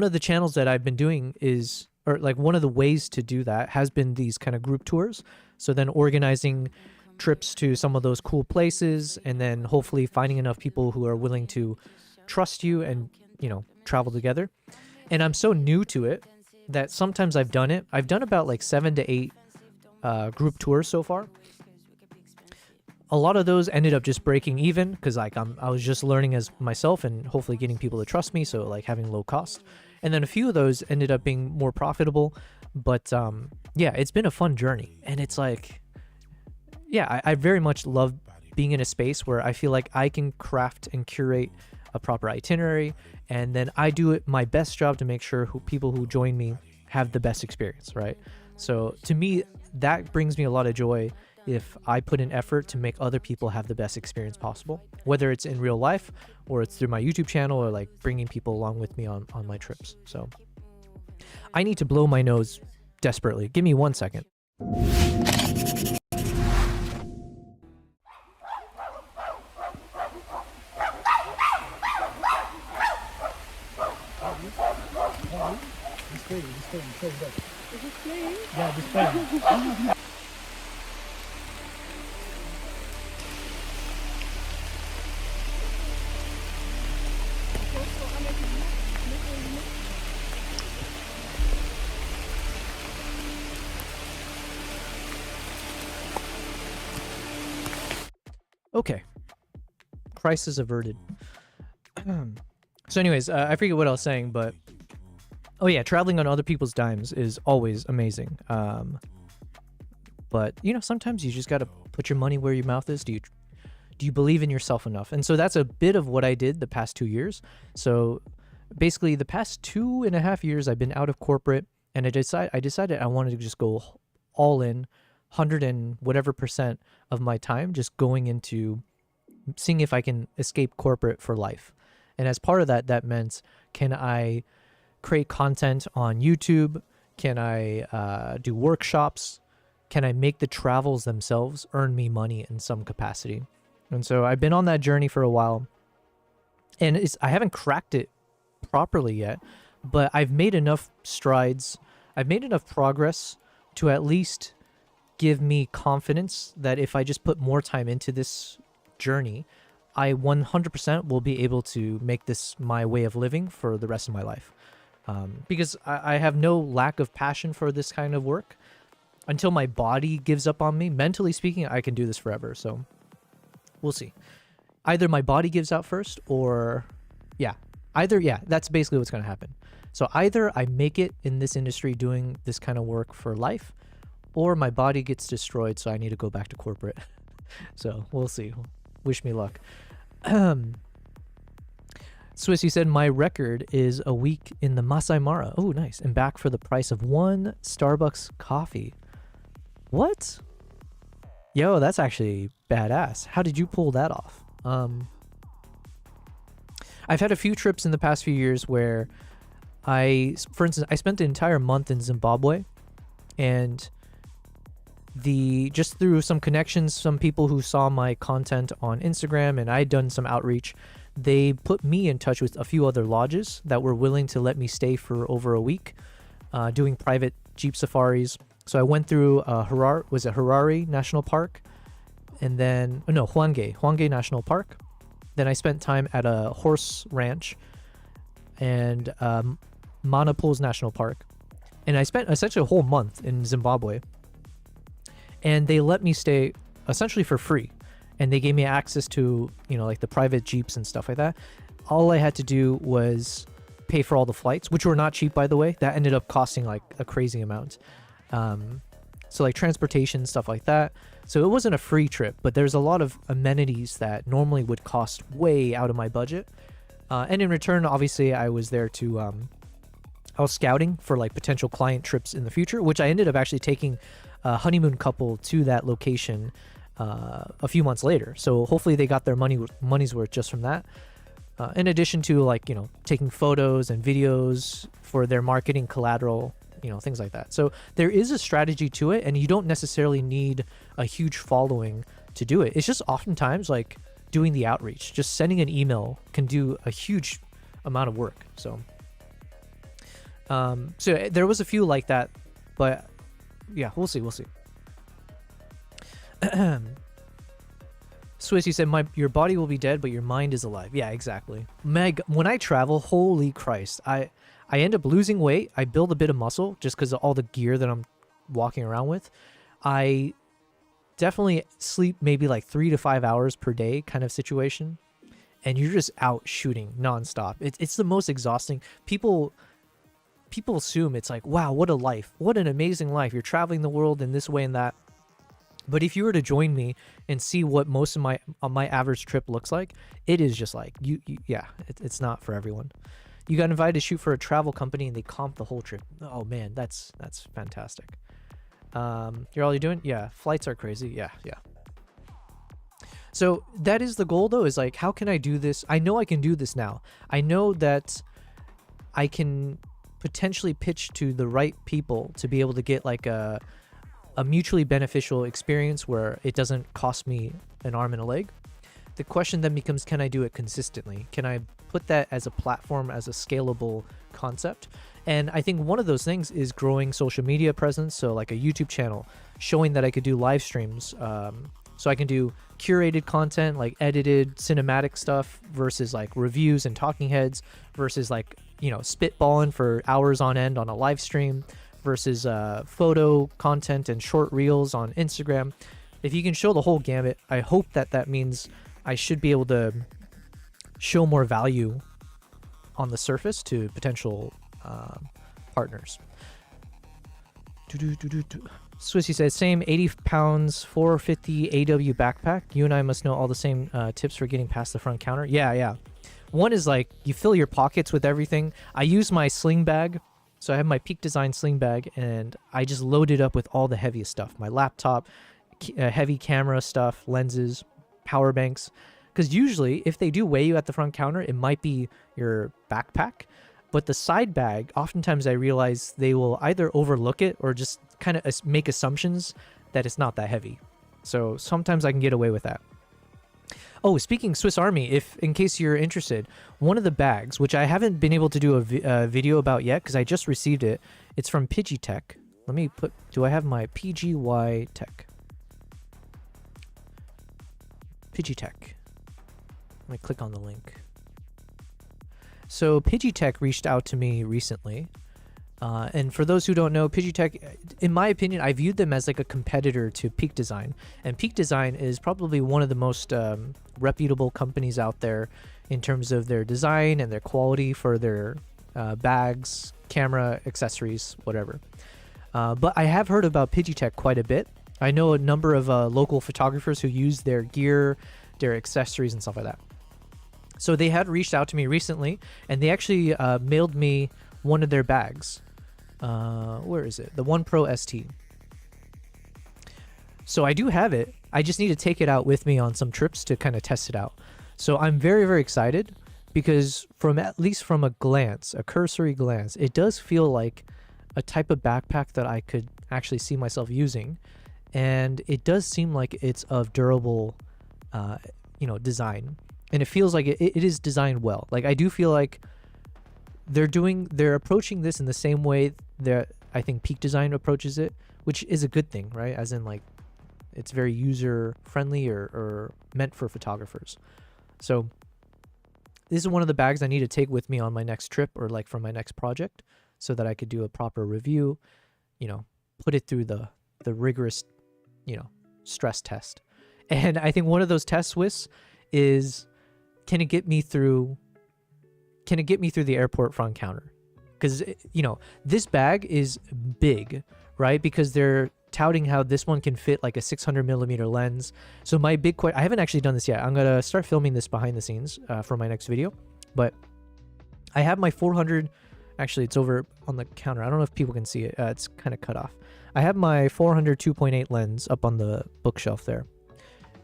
of the channels that I've been doing is, or like one of the ways to do that has been these kind of group tours. So then organizing trips to some of those cool places, and then hopefully finding enough people who are willing to trust you and, you know, travel together. And I'm so new to it that sometimes I've done it. I've done about like 7 to 8 group tours so far. A lot of those ended up just breaking even because like I was just learning as myself and hopefully getting people to trust me, so like having low cost. And then a few of those ended up being more profitable. But yeah, it's been a fun journey. And it's like, yeah, I very much love being in a space where I feel like I can craft and curate a proper itinerary, and then I do it my best job to make sure people who join me have the best experience, right? So to me, that brings me a lot of joy if I put in effort to make other people have the best experience possible, whether it's in real life or it's through my YouTube channel or like bringing people along with me on my trips. So I need to blow my nose desperately. Give me 1 second. Okay. Crisis averted. So anyways, I forget what I was saying, but oh yeah, traveling on other people's dimes is always amazing. But you know, sometimes you just got to put your money where your mouth is. Do you believe in yourself enough? And so that's a bit of what I did the past 2 years. So basically the past 2.5 years I've been out of corporate, and I decided I wanted to just go all in, 100 and whatever % of my time just going into seeing if I can escape corporate for life. And as part of that, that meant, can I create content on YouTube? Can I do workshops? Can I make the travels themselves earn me money in some capacity? And so I've been on that journey for a while, and I haven't cracked it properly yet, but I've made enough strides. I've made enough progress to at least give me confidence that if I just put more time into this journey, I 100% will be able to make this my way of living for the rest of my life. Because I have no lack of passion for this kind of work. Until my body gives up on me, mentally speaking, I can do this forever. So we'll see. Either my body gives out first, or that's basically what's going to happen. So either I make it in this industry doing this kind of work for life, or my body gets destroyed, so I need to go back to corporate. So we'll see. Wish me luck. Swiss, you said my record is a week in the Masai Mara. Oh, nice. And back for the price of one Starbucks coffee. What? Yo, that's actually badass. How did you pull that off? I've had a few trips in the past few years where for instance, I spent the entire month in Zimbabwe, and just through some connections, some people who saw my content on Instagram, and I'd done some outreach, they put me in touch with a few other lodges that were willing to let me stay for over a week, doing private jeep safaris. So I went through Harare National Park, and then Hwange National Park. Then I spent time at a horse ranch and Mana Pools National Park, and I spent essentially a whole month in Zimbabwe. And they let me stay essentially for free, and they gave me access to, like the private jeeps and stuff like that. All I had to do was pay for all the flights, which were not cheap, by the way. That ended up costing like a crazy amount. So like transportation, stuff like that. So it wasn't a free trip, but there's a lot of amenities that normally would cost way out of my budget. And in return, obviously, I was there to, I was scouting for like potential client trips in the future, which I ended up actually taking a honeymoon couple to that location a few months later. So hopefully they got their money's worth just from that. In addition to like, taking photos and videos for their marketing collateral, things like that. So there is a strategy to it, and you don't necessarily need a huge following to do it. It's just oftentimes like doing the outreach, just sending an email can do a huge amount of work. So, so there was a few like that, but yeah, we'll see. Swiss, you said your body will be dead, but your mind is alive. Yeah, exactly. Meg, when I travel, holy Christ, I end up losing weight. I build a bit of muscle just because of all the gear that I'm walking around with. I definitely sleep maybe like 3 to 5 hours per day kind of situation. And you're just out shooting nonstop. It's the most exhausting. People assume it's like, wow, what a life. What an amazing life. You're traveling the world in this way and that. But if you were to join me and see what most of my average trip looks like, it is just like, it's not for everyone. You got invited to shoot for a travel company and they comp the whole trip. Oh man, that's fantastic. You're all you doing? Yeah, flights are crazy. Yeah. So that is the goal though, is like, how can I do this? I know I can do this now. I know that I can potentially pitch to the right people to be able to get like a mutually beneficial experience where it doesn't cost me an arm and a leg. The question then becomes, can I do it consistently? Can I put that as a platform, as a scalable concept? And I think one of those things is growing social media presence. So like a YouTube channel, showing that I could do live streams. So I can do curated content, like edited cinematic stuff versus like reviews and talking heads versus like, spitballing for hours on end on a live stream versus photo content and short reels on Instagram. If you can show the whole gamut, I hope that means I should be able to show more value on the surface to potential partners. Swissy says, same 80 pounds, 450 AW backpack. You and I must know all the same tips for getting past the front counter. Yeah. One is like, you fill your pockets with everything. I use my sling bag. So I have my Peak Design sling bag, and I just load it up with all the heaviest stuff. My laptop, heavy camera stuff, lenses, power banks. Because usually, if they do weigh you at the front counter, it might be your backpack. But the side bag, oftentimes I realize they will either overlook it or just kind of make assumptions that it's not that heavy. So sometimes I can get away with that. Oh, speaking Swiss Army, if in case you're interested, one of the bags, which I haven't been able to do a video about yet because I just received it, it's from Pidgey Let me do I have my PGY Tech? Pidgey Let me click on the link. So Pidgey reached out to me recently. And for those who don't know, Pidgey, in my opinion, I viewed them as like a competitor to Peak Design. And Peak Design is probably one of the most reputable companies out there in terms of their design and their quality for their bags, camera, accessories, whatever. But I have heard about Pidgeotech quite a bit. I know a number of local photographers who use their gear, their accessories, and stuff like that. So they had reached out to me recently, and they actually mailed me one of their bags. Where is it? The One Pro ST. So I do have it. I just need to take it out with me on some trips to kind of test it out. So I'm very, very excited because at least from a glance, a cursory glance, it does feel like a type of backpack that I could actually see myself using. And it does seem like it's of durable, design. And it feels like it is designed well. Like I do feel like they're approaching this in the same way that I think Peak Design approaches it, which is a good thing, right? As in like, it's very user friendly or meant for photographers. So this is one of the bags I need to take with me on my next trip or like for my next project so that I could do a proper review, put it through the rigorous, stress test. And I think one of those test Swiss is, can it get me through the airport front counter? Because, this bag is big, right? Because they're touting how this one can fit like a 600mm lens. So my big question, I haven't actually done this yet. I'm going to start filming this behind the scenes for my next video. But I have my 400, actually it's over on the counter. I don't know if people can see it. It's kind of cut off. I have my 400 2.8 lens up on the bookshelf there.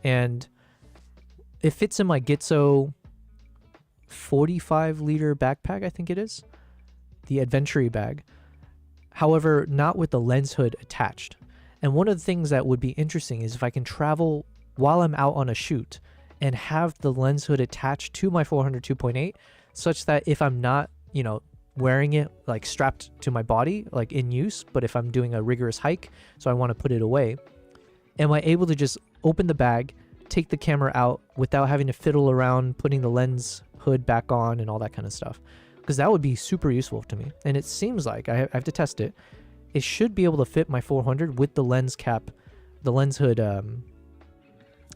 And it fits in my Gitzo 45-liter backpack, I think it is. The Adventure bag. However, not with the lens hood attached. And one of the things that would be interesting is if I can travel while I'm out on a shoot and have the lens hood attached to my 400 2.8 such that if I'm not, wearing it like strapped to my body, like in use, but if I'm doing a rigorous hike, so I want to put it away, am I able to just open the bag, take the camera out without having to fiddle around putting the lens hood back on and all that kind of stuff? Because that would be super useful to me. And it seems like, I have to test it, it should be able to fit my 400 with the lens cap, the lens hood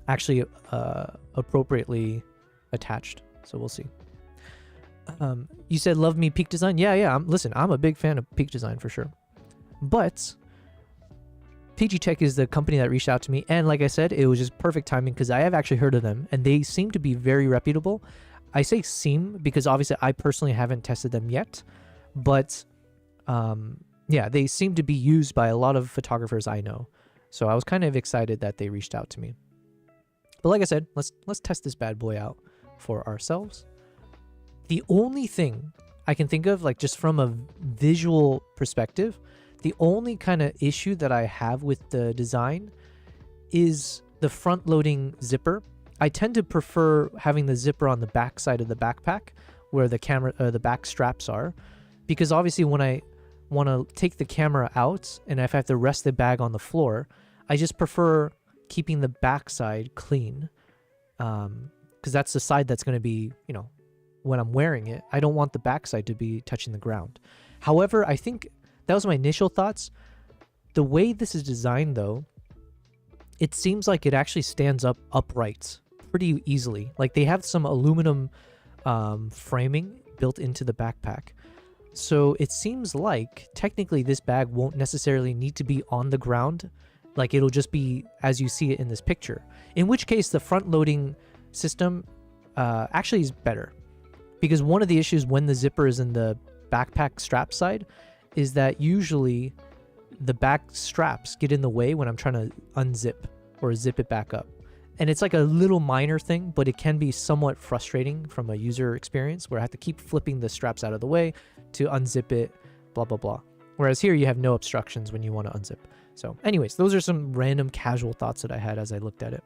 actually appropriately attached. So we'll see. You said love me Peak Design. Yeah. I'm a big fan of Peak Design for sure. But Pidgeotech is the company that reached out to me, and like I said, it was just perfect timing because I have actually heard of them and they seem to be very reputable. I say seem because obviously I personally haven't tested them yet, but they seem to be used by a lot of photographers I know. So I was kind of excited that they reached out to me. But like I said, let's test this bad boy out for ourselves. The only thing I can think of, like just from a visual perspective, the only kind of issue that I have with the design is the front-loading zipper. I tend to prefer having the zipper on the back side of the backpack where the back straps are, because obviously when I want to take the camera out and if I have to rest the bag on the floor, I just prefer keeping the back side clean, because that's the side that's going to be, when I'm wearing it. I don't want the backside to be touching the ground. However, I think that was my initial thoughts. The way this is designed, though, it seems like it actually stands up upright pretty easily. Like they have some aluminum framing built into the backpack. So it seems like technically this bag won't necessarily need to be on the ground. Like it'll just be as you see it in this picture. In which case the front loading system actually is better. Because one of the issues when the zipper is in the backpack strap side is that usually the back straps get in the way when I'm trying to unzip or zip it back up. And it's like a little minor thing, but it can be somewhat frustrating from a user experience where I have to keep flipping the straps out of the way to unzip it, blah, blah, blah. Whereas here you have no obstructions when you want to unzip. So anyways, those are some random casual thoughts that I had as I looked at it.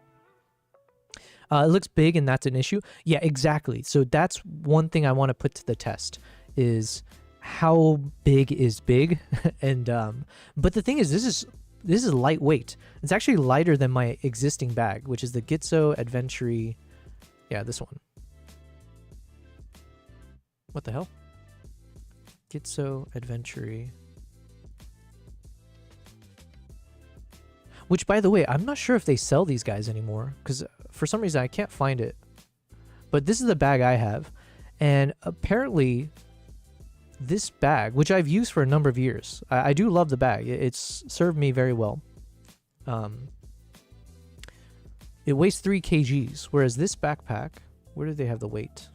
It looks big and that's an issue. Yeah, exactly. So that's one thing I want to put to the test is how big is big. And but the thing is, this is lightweight. It's actually lighter than my existing bag, which is the Gitzo Adventure. Yeah, this one. What the hell? Gitzo Adventure. Which, by the way, I'm not sure if they sell these guys anymore because for some reason I can't find it. But this is the bag I have, and apparently this bag, which I've used for a number of years, I do love the bag. It's served me very well. It weighs 3 kgs, whereas this backpack, where do they have the weight?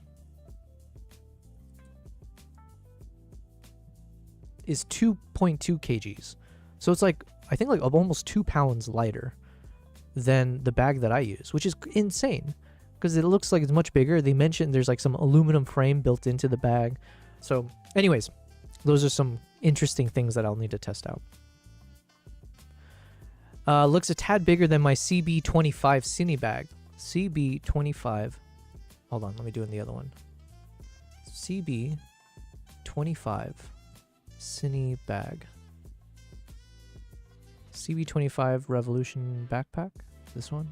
Is 2.2 kgs. So it's like, I think like almost 2 pounds lighter than the bag that I use, which is insane because it looks like it's much bigger. They mentioned there's like some aluminum frame built into the bag. So anyways, those are some interesting things that I'll need to test out. Looks a tad bigger than my CB25 Cine bag. CB25. Hold on, let me do it in the other one. CB25 Cine bag. CB25 Revolution backpack. This one.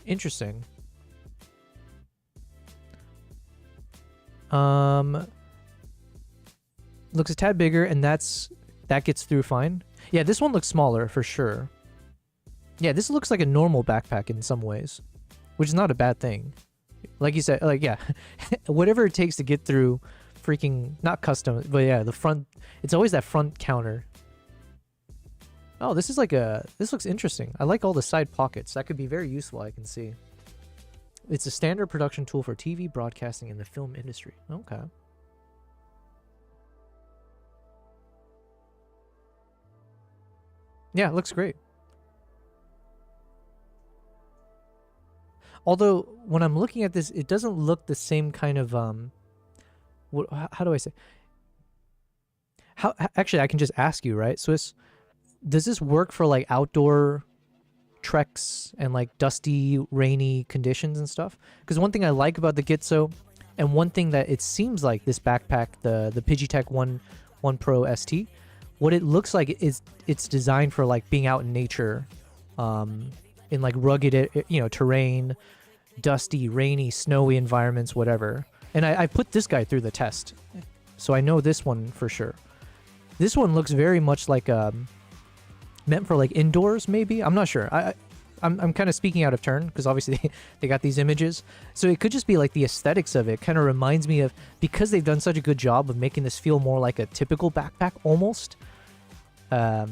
Interesting. Looks a tad bigger, and that gets through fine. Yeah, this one looks smaller for sure. Yeah, this looks like a normal backpack in some ways, which is not a bad thing. Like you said, like, yeah, whatever it takes to get through freaking, not custom, but yeah, the front, it's always that front counter. Oh, this looks interesting. I like all the side pockets. That could be very useful, I can see. It's a standard production tool for TV, broadcasting, and the film industry. Okay. Yeah, it looks great. Although, when I'm looking at this, it doesn't look the same kind of, how do I say? Actually, I can just ask you, right? Swiss, does this work for, like, outdoor treks and, like, dusty, rainy conditions and stuff? Because one thing I like about the Gitzo, and one thing that it seems like this backpack, the Piggytech 1 Pro ST, what it looks like is it's designed for, like, being out in nature, in like rugged, terrain, dusty, rainy, snowy environments, whatever. And I put this guy through the test, so I know this one for sure. This one looks very much like meant for like indoors, maybe. I'm not sure. I'm kind of speaking out of turn because obviously they got these images, so it could just be like the aesthetics of it kind of reminds me of, because they've done such a good job of making this feel more like a typical backpack almost. Or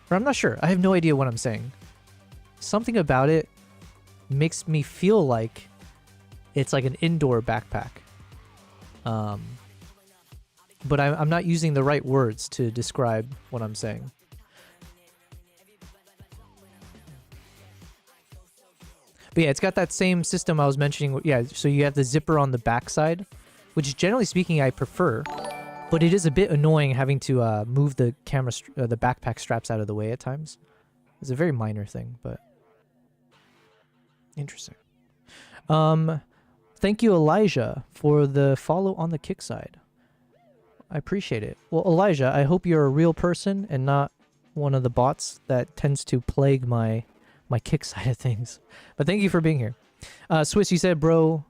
I'm not sure. I have no idea what I'm saying. Something about it makes me feel like it's like an indoor backpack. But I'm not using the right words to describe what I'm saying. But yeah, it's got that same system I was mentioning. Yeah, so you have the zipper on the backside, which generally speaking I prefer. But it is a bit annoying having to move the the backpack straps out of the way at times. It's a very minor thing, but interesting. Thank you, Elijah, for the follow on the Kick side. I appreciate it. Well, Elijah, I hope you're a real person and not one of the bots that tends to plague my Kick side of things. But thank you for being here. Swiss, you said, bro...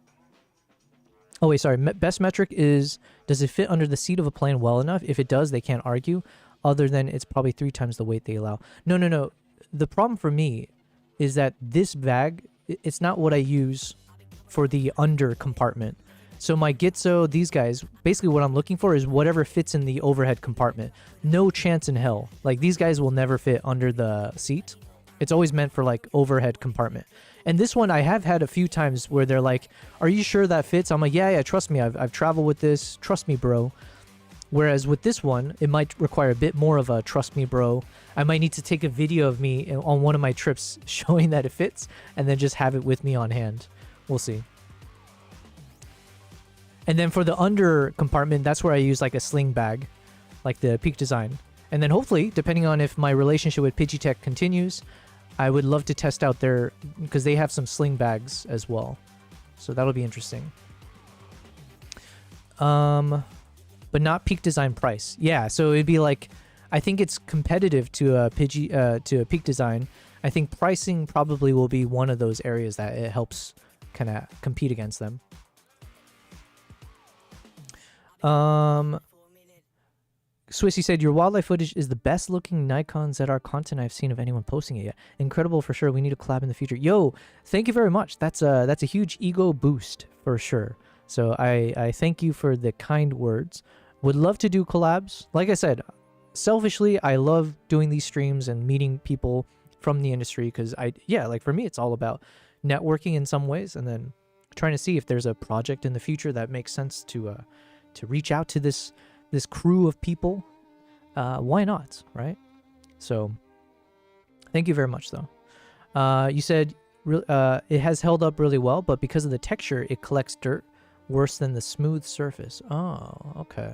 Oh, wait, sorry. Best metric is, does it fit under the seat of a plane well enough? If it does, they can't argue. Other than it's probably 3 times the weight they allow. No. The problem for me is that this bag, it's not what I use for the under compartment. So my Gitzo, these guys, basically what I'm looking for is whatever fits in the overhead compartment. No chance in hell. Like, these guys will never fit under the seat. It's always meant for, like, overhead compartment. And this one I have had a few times where they're like, are you sure that fits? I'm like, yeah, trust me. I've traveled with this. Trust me, bro. Whereas with this one, it might require a bit more of a trust me, bro. I might need to take a video of me on one of my trips showing that it fits and then just have it with me on hand. We'll see. And then for the under compartment, that's where I use like a sling bag, like the Peak Design. And then hopefully, depending on if my relationship with Pidgeotech continues, I would love to test out their, because they have some sling bags as well. So that'll be interesting. But not Peak Design price. Yeah, so it'd be like, I think it's competitive to a Peak Design. I think pricing probably will be one of those areas that it helps kind of compete against them. Swissy said, your wildlife footage is the best looking Nikon ZR content I've seen of anyone posting it yet. Incredible for sure. We need to collab in the future. Yo, thank you very much. That's a huge ego boost for sure. So I thank you for the kind words. Would love to do collabs. Like I said, selfishly, I love doing these streams and meeting people from the industry because like for me, it's all about networking in some ways and then trying to see if there's a project in the future that makes sense to reach out to this crew of people. Why not, right? So thank you very much though. You said it has held up really well, but because of the texture, it collects dirt worse than the smooth surface. Oh, okay.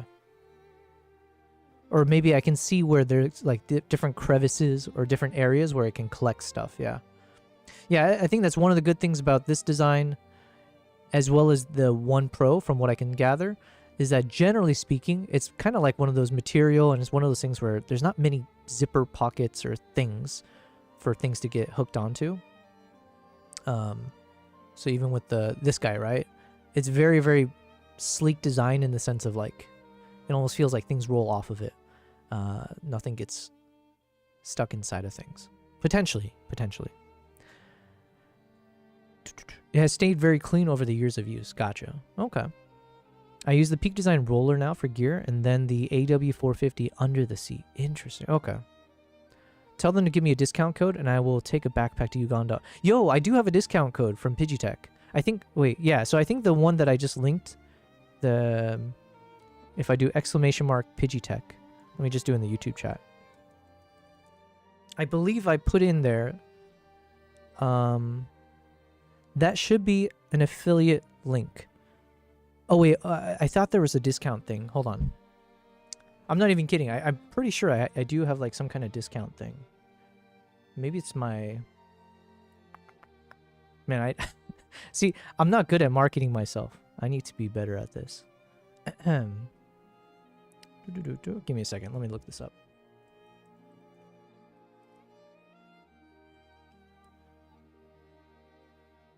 Or maybe I can see where there's like different crevices or different areas where it can collect stuff. Yeah. I think that's one of the good things about this design, as well as the One Pro, from what I can gather, is that generally speaking, it's kind of like one of those material, and it's one of those things where there's not many zipper pockets or things for things to get hooked onto. So even with this guy, right? It's very, very sleek design in the sense of like, it almost feels like things roll off of it. Nothing gets stuck inside of things. Potentially. It has stayed very clean over the years of use. Gotcha. Okay. I use the Peak Design roller now for gear, and then the AW450 under the seat. Interesting. Okay. Tell them to give me a discount code, and I will take a backpack to Uganda. Yo, I do have a discount code from Pidgitech. I think, wait, yeah, so I think the one that I just linked, if I do ! Pidgitech, let me just do it in the YouTube chat. I believe I put in there, that should be an affiliate link. Oh, wait, I thought there was a discount thing. Hold on. I'm not even kidding. I'm pretty sure I do have like some kind of discount thing. Maybe it's my... Man, See, I'm not good at marketing myself. I need to be better at this. Give me a second. Let me look this up.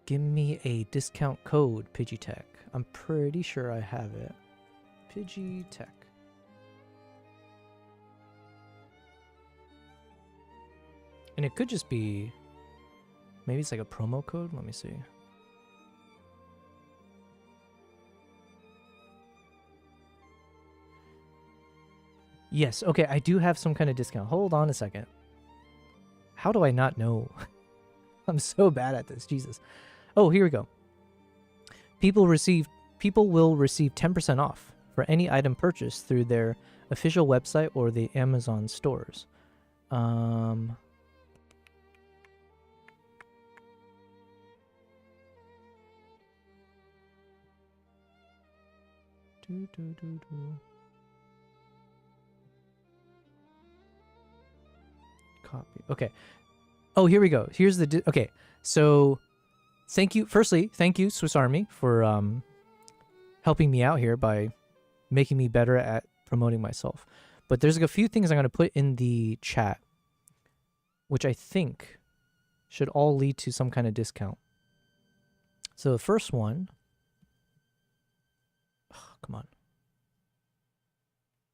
Give me a discount code, Pidgitech. I'm pretty sure I have it. Pidgitech. And it could just be... Maybe it's like a promo code? Let me see. Yes, okay, I do have some kind of discount. Hold on a second. How do I not know? I'm so bad at this, Jesus. Oh, here we go. People will receive 10% off for any item purchased through their official website or the Amazon stores. Copy. Okay. Oh, here we go. Here's the... Okay. So, thank you. Firstly, thank you, Swiss Army, for helping me out here by making me better at promoting myself. But there's a few things I'm going to put in the chat, which I think should all lead to some kind of discount. So the first one... Oh, come on.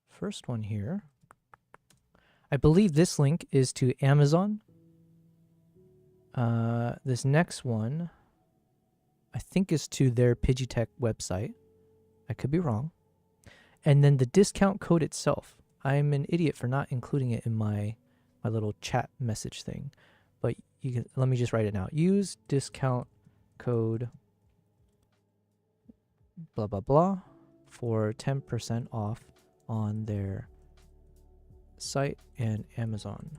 First one here. I believe this link is to Amazon. This next one, I think, is to their Pidgitech website. I could be wrong. And then the discount code itself. I'm an idiot for not including it in my little chat message thing. But you can, let me just write it now. Use discount code blah blah blah for 10% off on their site and Amazon.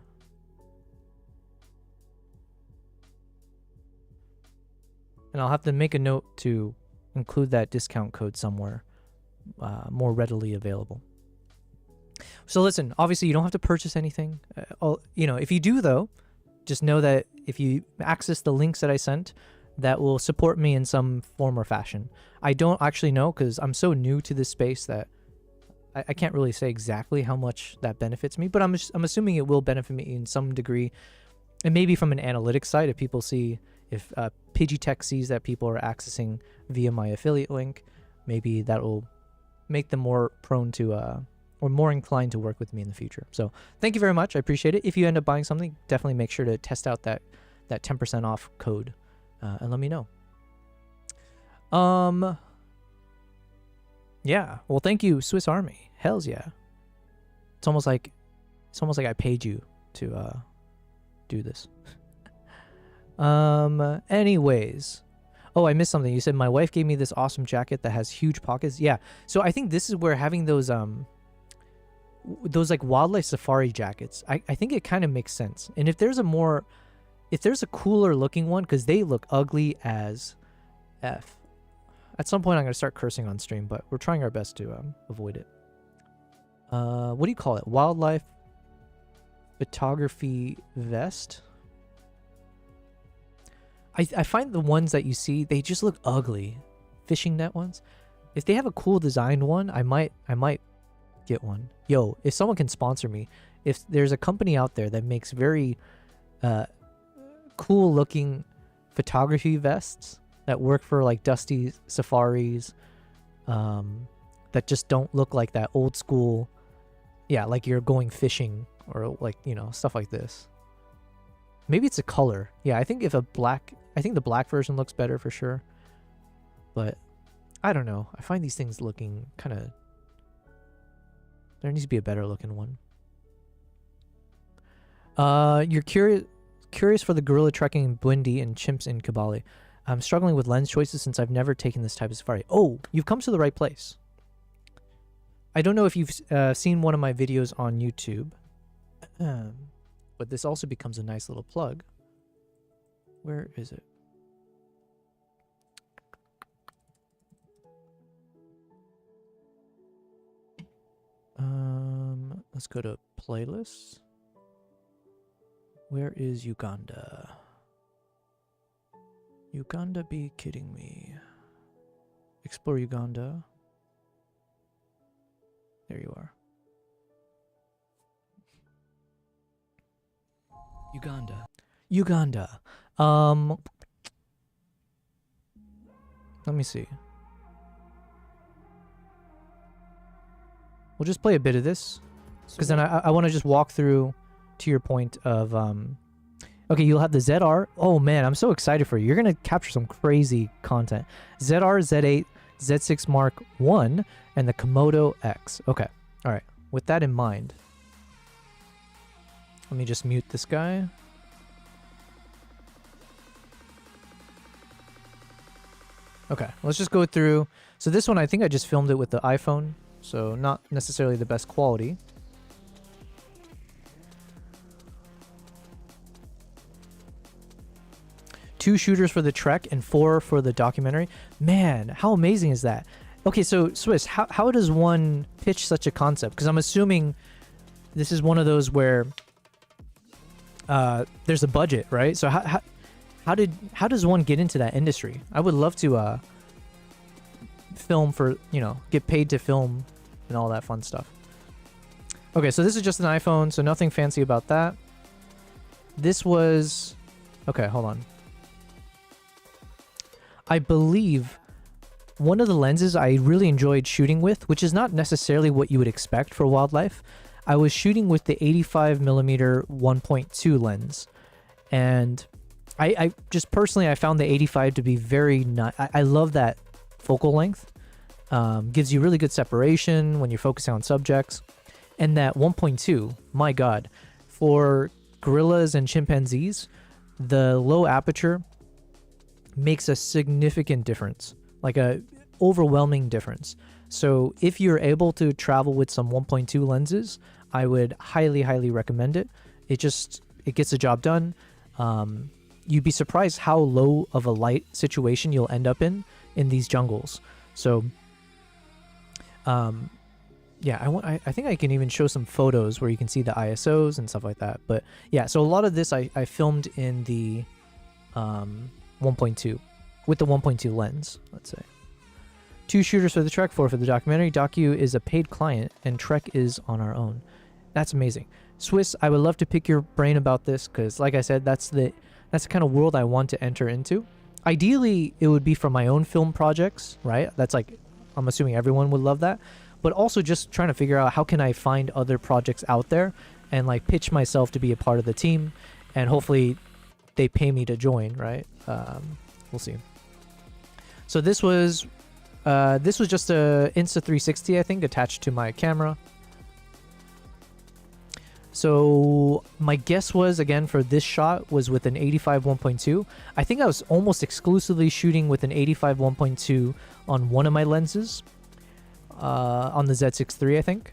And I'll have to make a note to include that discount code somewhere more readily available. So listen, obviously you don't have to purchase anything. If you do though, just know that if you access the links that I sent, that will support me in some form or fashion. I don't actually know because I'm so new to this space that I can't really say exactly how much that benefits me, but I'm assuming it will benefit me in some degree. And maybe from an analytics side, if Pidgitech sees that people are accessing via my affiliate link, maybe that will make them more prone to or more inclined to work with me in the future. So thank you very much. I appreciate it. If you end up buying something, definitely make sure to test out that 10% off code and let me know. Yeah. Well, thank you, Swiss Army. Hells yeah. It's almost like I paid you to do this. Anyways. Oh, I missed something. You said my wife gave me this awesome jacket that has huge pockets. Yeah. So I think this is where having those like wildlife safari jackets, I think it kind of makes sense. And if there's a cooler looking one, because they look ugly as F. At some point I'm going to start cursing on stream, but we're trying our best to avoid it. What do you call it? Wildlife photography vest? I find the ones that you see, they just look ugly. Fishing net ones. If they have a cool designed one, I might get one. Yo, if someone can sponsor me, if there's a company out there that makes very cool looking photography vests that work for like dusty safaris, that just don't look like that old school, yeah, like you're going fishing or like, you know, stuff like this. Maybe it's a color. Yeah, I think the black version looks better for sure. But I don't know. I find these things looking kind of... There needs to be a better looking one. You're curious for the gorilla trekking in Bwindi and chimps in Kabali. I'm struggling with lens choices since I've never taken this type of safari. Oh, you've come to the right place. I don't know if you've seen one of my videos on YouTube. But this also becomes a nice little plug. Where is it? Let's go to playlists. Where is Uganda? Uganda be kidding me. Explore Uganda. There you are. Uganda. Let me see. We'll just play a bit of this, because then I want to just walk through to your point of okay, you'll have the ZR. Oh man, I'm so excited for you. You're gonna capture some crazy content. ZR, Z8, Z6 Mark I, and the Komodo X. Okay, all right. With that in mind, let me just mute this guy. Okay, let's just go through. So this one, I think I just filmed it with the iPhone, so not necessarily the best quality. Two shooters for the Trek and 4 for the documentary. Man, how amazing is that? Okay, so Swiss, how does one pitch such a concept? Because I'm assuming this is one of those where there's a budget, right? So how does one get into that industry? I would love to film for, you know, get paid to film and all that fun stuff. Okay, so this is just an iPhone, so nothing fancy about that. This was... Okay, hold on. I believe one of the lenses I really enjoyed shooting with, which is not necessarily what you would expect for wildlife, I was shooting with the 85mm 1.2 lens. And I just personally, I found the 85 to be very nice. I love that focal length. Gives you really good separation when you're focusing on subjects. And that 1.2, my God, for gorillas and chimpanzees, the low aperture makes a significant difference, like a overwhelming difference. So if you're able to travel with some 1.2 lenses, I would highly, highly recommend it. It gets the job done. You'd be surprised how low of a light situation you'll end up in these jungles. So, yeah, I think I can even show some photos where you can see the ISOs and stuff like that. But yeah, so a lot of this I filmed in the 1.2 with the 1.2 lens, let's say. 2 shooters for the Trek, 4 for the documentary. Docu is a paid client and Trek is on our own. That's amazing. Swiss, I would love to pick your brain about this because, like I said, that's the kind of world I want to enter into. Ideally, it would be for my own film projects, right? That's like, I'm assuming everyone would love that. but also just trying to figure out how can I find other projects out there and like pitch myself to be a part of the team, and hopefully they pay me to join, right? We'll see. So this was just a Insta360, I think, attached to my camera. So my guess was, again, for this shot was with an 85 1.2. I think I was almost exclusively shooting with an 85 1.2 on one of my lenses, on the Z6 III, I think.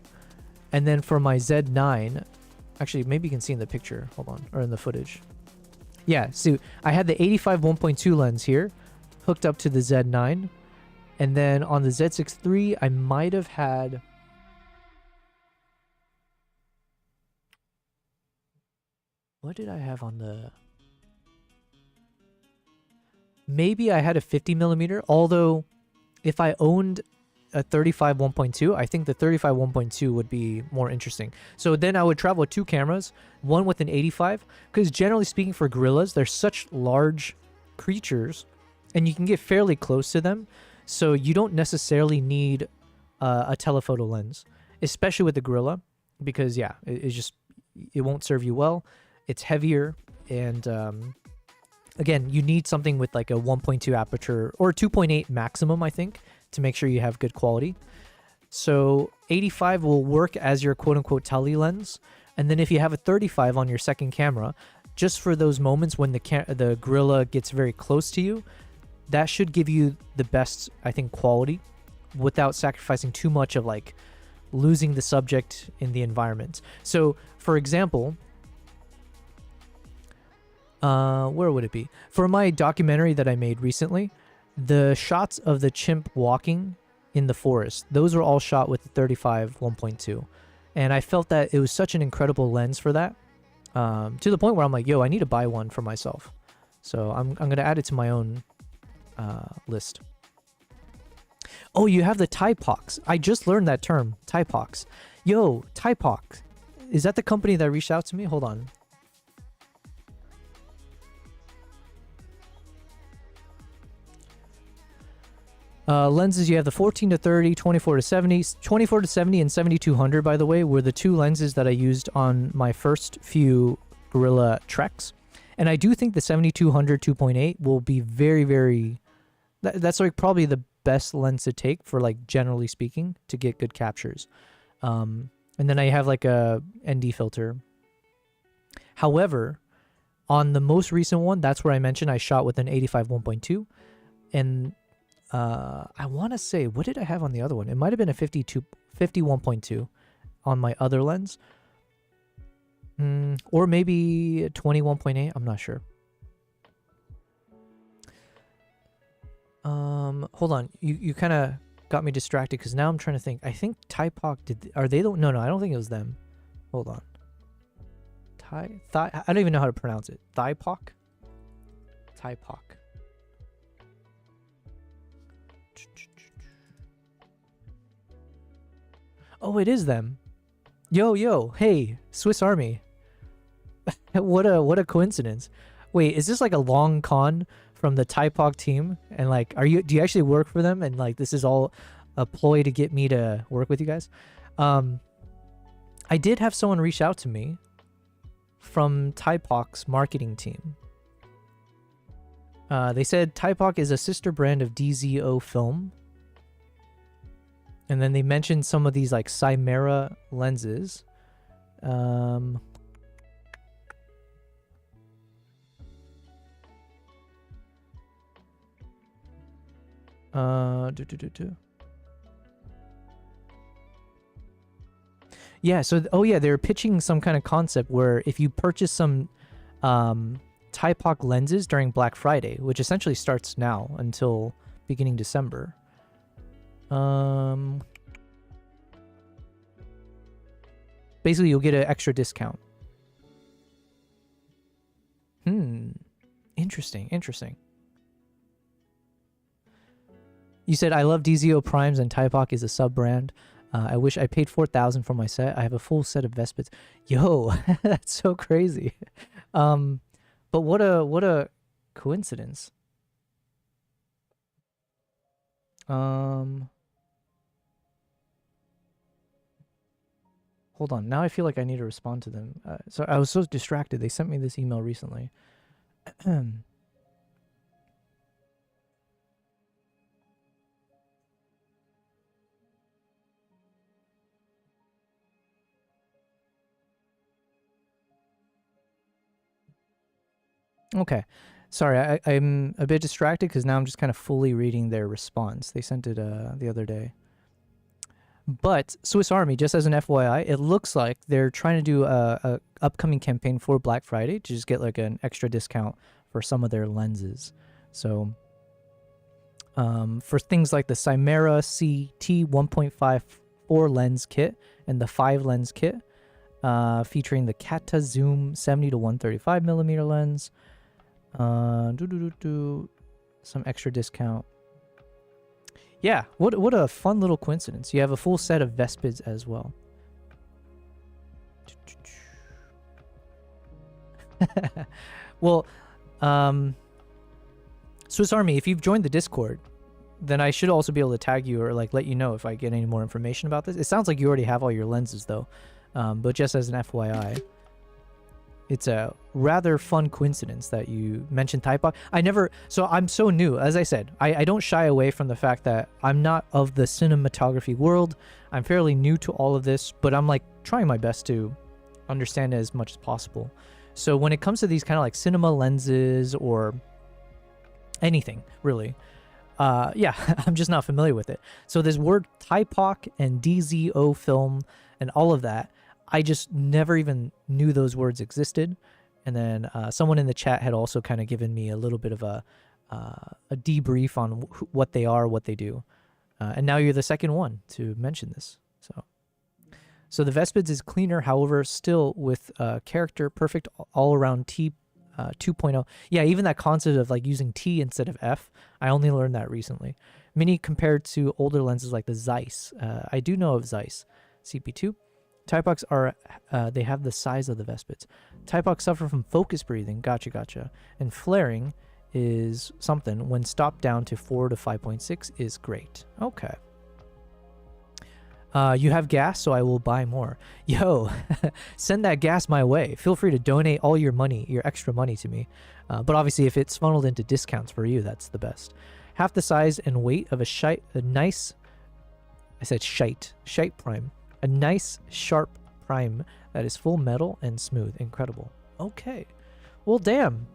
And then for my Z9, actually, maybe you can see in the picture, hold on, or in the footage. Yeah, so I had the 85 1.2 lens here, hooked up to the Z9. And then on the Z6 III, I might have had... What did I have on the... Maybe I had a 50 millimeter, although if I owned a 35 1.2, I think the 35 1.2 would be more interesting. So then I would travel with two cameras, one with an 85, because generally speaking for gorillas, they're such large creatures, and you can get fairly close to them, so you don't necessarily need a telephoto lens, especially with the gorilla, because yeah, it won't serve you well. It's heavier, and again, you need something with like a 1.2 aperture or 2.8 maximum, I think, to make sure you have good quality. So 85 will work as your quote-unquote tele lens, and then if you have a 35 on your second camera, just for those moments when the gorilla gets very close to you, that should give you the best, I think, quality without sacrificing too much of like losing the subject in the environment. So for example, where would it be? For my documentary that I made recently, the shots of the chimp walking in the forest, those were all shot with the 35 1.2. And I felt that it was such an incredible lens for that, to the point where I'm like, yo, I need to buy one for myself. So I'm going to add it to my own list. Oh, you have the Typox. I just learned that term, Typox. Yo, Typox. Is that the company that reached out to me? Hold on. Lenses, you have the 14 to 30, 24 to 70. 24 to 70 and 7200, by the way, were the two lenses that I used on my first few Gorilla Treks. And I do think the 7200 2.8 will be very, very... That's like probably the best lens to take for like generally speaking to get good captures. And then I have like a ND filter. However, on the most recent one, that's where I mentioned I shot with an 85 1.2. And... I want to say, what did I have on the other one? It might have been a 51.2 on my other lens. Or maybe a 21.8. I'm not sure. Hold on. You kind of got me distracted because now I'm trying to think. I think Typoc are they the... No, I don't think it was them. Hold on. I don't even know how to pronounce it. Typoc? Typoc. Oh, it is them. Yo, hey, Swiss Army. what a coincidence. Wait, is this like a long con from the Typoc team? And like, do you actually work for them? And like, this is all a ploy to get me to work with you guys? I did have someone reach out to me from Typoc's marketing team. They said Typoc is a sister brand of DZO Film. And then they mentioned some of these like Chimera lenses. Yeah, so they're pitching some kind of concept where if you purchase some Typoc lenses during Black Friday, which essentially starts now until beginning December. Basically, you'll get an extra discount. Interesting. You said, I love DZO Primes and Typoc is a sub-brand. I wish I paid $4,000 for my set. I have a full set of Vespids. Yo, that's so crazy. But what a coincidence. Hold on. Now I feel like I need to respond to them. So I was so distracted. They sent me this email recently. Okay. Sorry, I'm a bit distracted because now I'm just kind of fully reading their response. They sent it the other day. But Swiss Army, just as an FYI, it looks like they're trying to do a upcoming campaign for Black Friday to just get like an extra discount for some of their lenses. So for things like the Chimera CT 1.54 lens kit and the 5 lens kit, featuring the Kata Zoom 70 to 135 millimeter lens, some extra discount. Yeah, what a fun little coincidence. You have a full set of Vespids as well. Well, Swiss Army, if you've joined the Discord, then I should also be able to tag you or like let you know if I get any more information about this. It sounds like you already have all your lenses though, but just as an FYI, it's a rather fun coincidence that you mentioned Typok. So I'm so new. As I said, I don't shy away from the fact that I'm not of the cinematography world. I'm fairly new to all of this, but I'm like trying my best to understand it as much as possible. So when it comes to these kind of like cinema lenses or anything really, yeah, I'm just not familiar with it. So this word Typok and DZO film and all of that, I just never even knew those words existed. And then someone in the chat had also kind of given me a little bit of a debrief on what they are, what they do. And now you're the second one to mention this. So the Vespids is cleaner, however, still with character, perfect all-around T 2.0. Yeah, even that concept of like using T instead of F, I only learned that recently. Mini compared to older lenses like the Zeiss. I do know of Zeiss CP2. Typoks are, they have the size of the Vespids. Typoks suffer from focus breathing, gotcha. And flaring is something. When stopped down to 4 to 5.6 is great. Okay. You have gas, so I will buy more. Yo, send that gas my way. Feel free to donate all your money, your extra money to me. But obviously, if it's funneled into discounts for you, that's the best. Half the size and weight of a nice prime. A nice, sharp prime that is full metal and smooth. Incredible. Okay. Well, damn.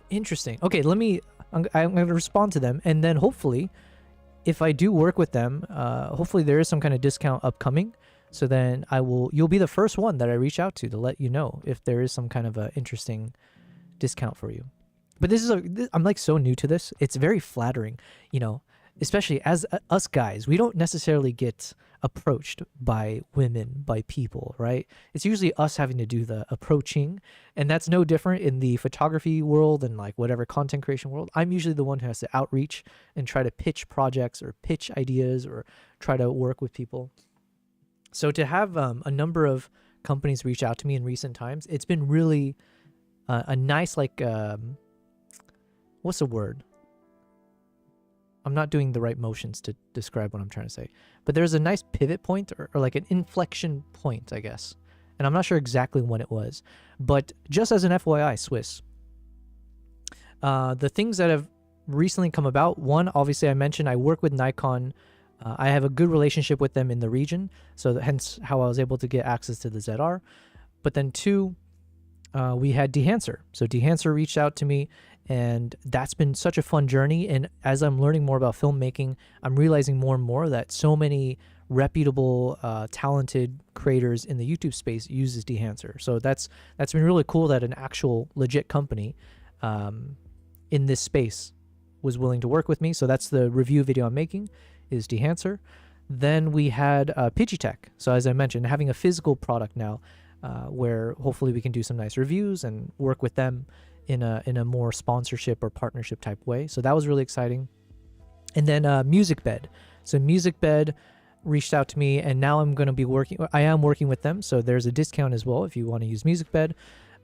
Interesting. Okay, I'm going to respond to them, and then hopefully, if I do work with them, hopefully there is some kind of discount upcoming. So then you'll be the first one that I reach out to let you know if there is some kind of a interesting discount for you. But I'm like so new to this. It's very flattering, especially as us guys, we don't necessarily get approached by women, by people, right? It's usually us having to do the approaching, and that's no different in the photography world and like whatever content creation world. I'm usually the one who has to outreach and try to pitch projects or pitch ideas or try to work with people. So to have a number of companies reach out to me in recent times, it's been really a nice, like, what's the word? I'm not doing the right motions to describe what I'm trying to say, but there's a nice pivot point or like an inflection point, I guess. And I'm not sure exactly when it was, but just as an FYI, Swiss, the things that have recently come about, one, obviously I mentioned I work with Nikon. I have a good relationship with them in the region, so hence how I was able to get access to the ZR. But then two, we had Dehancer. So Dehancer reached out to me, and that's been such a fun journey. And as I'm learning more about filmmaking, I'm realizing more and more that so many reputable, talented creators in the YouTube space uses Dehancer. So that's been really cool that an actual legit company in this space was willing to work with me. So that's the review video I'm making, is Dehancer. Then we had Pidgitech. So as I mentioned, having a physical product now, where hopefully we can do some nice reviews and work with them in a more sponsorship or partnership type way. So that was really exciting. And then musicbed. So musicbed reached out to me, and now I am working with them. So there's a discount as well if you want to use musicbed.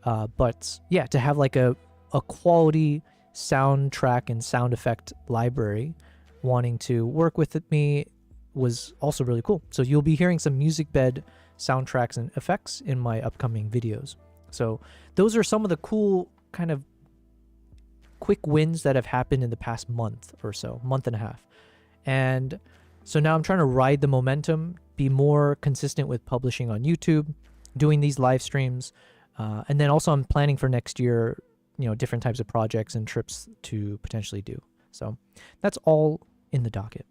But yeah, to have like a quality soundtrack and sound effect library wanting to work with me was also really cool. So you'll be hearing some music bed soundtracks and effects in my upcoming videos. So those are some of the cool kind of quick wins that have happened in the past month or so, month and a half. And so now I'm trying to ride the momentum, be more consistent with publishing on YouTube, doing these live streams. And then also I'm planning for next year, different types of projects and trips to potentially do. So that's all in the docket.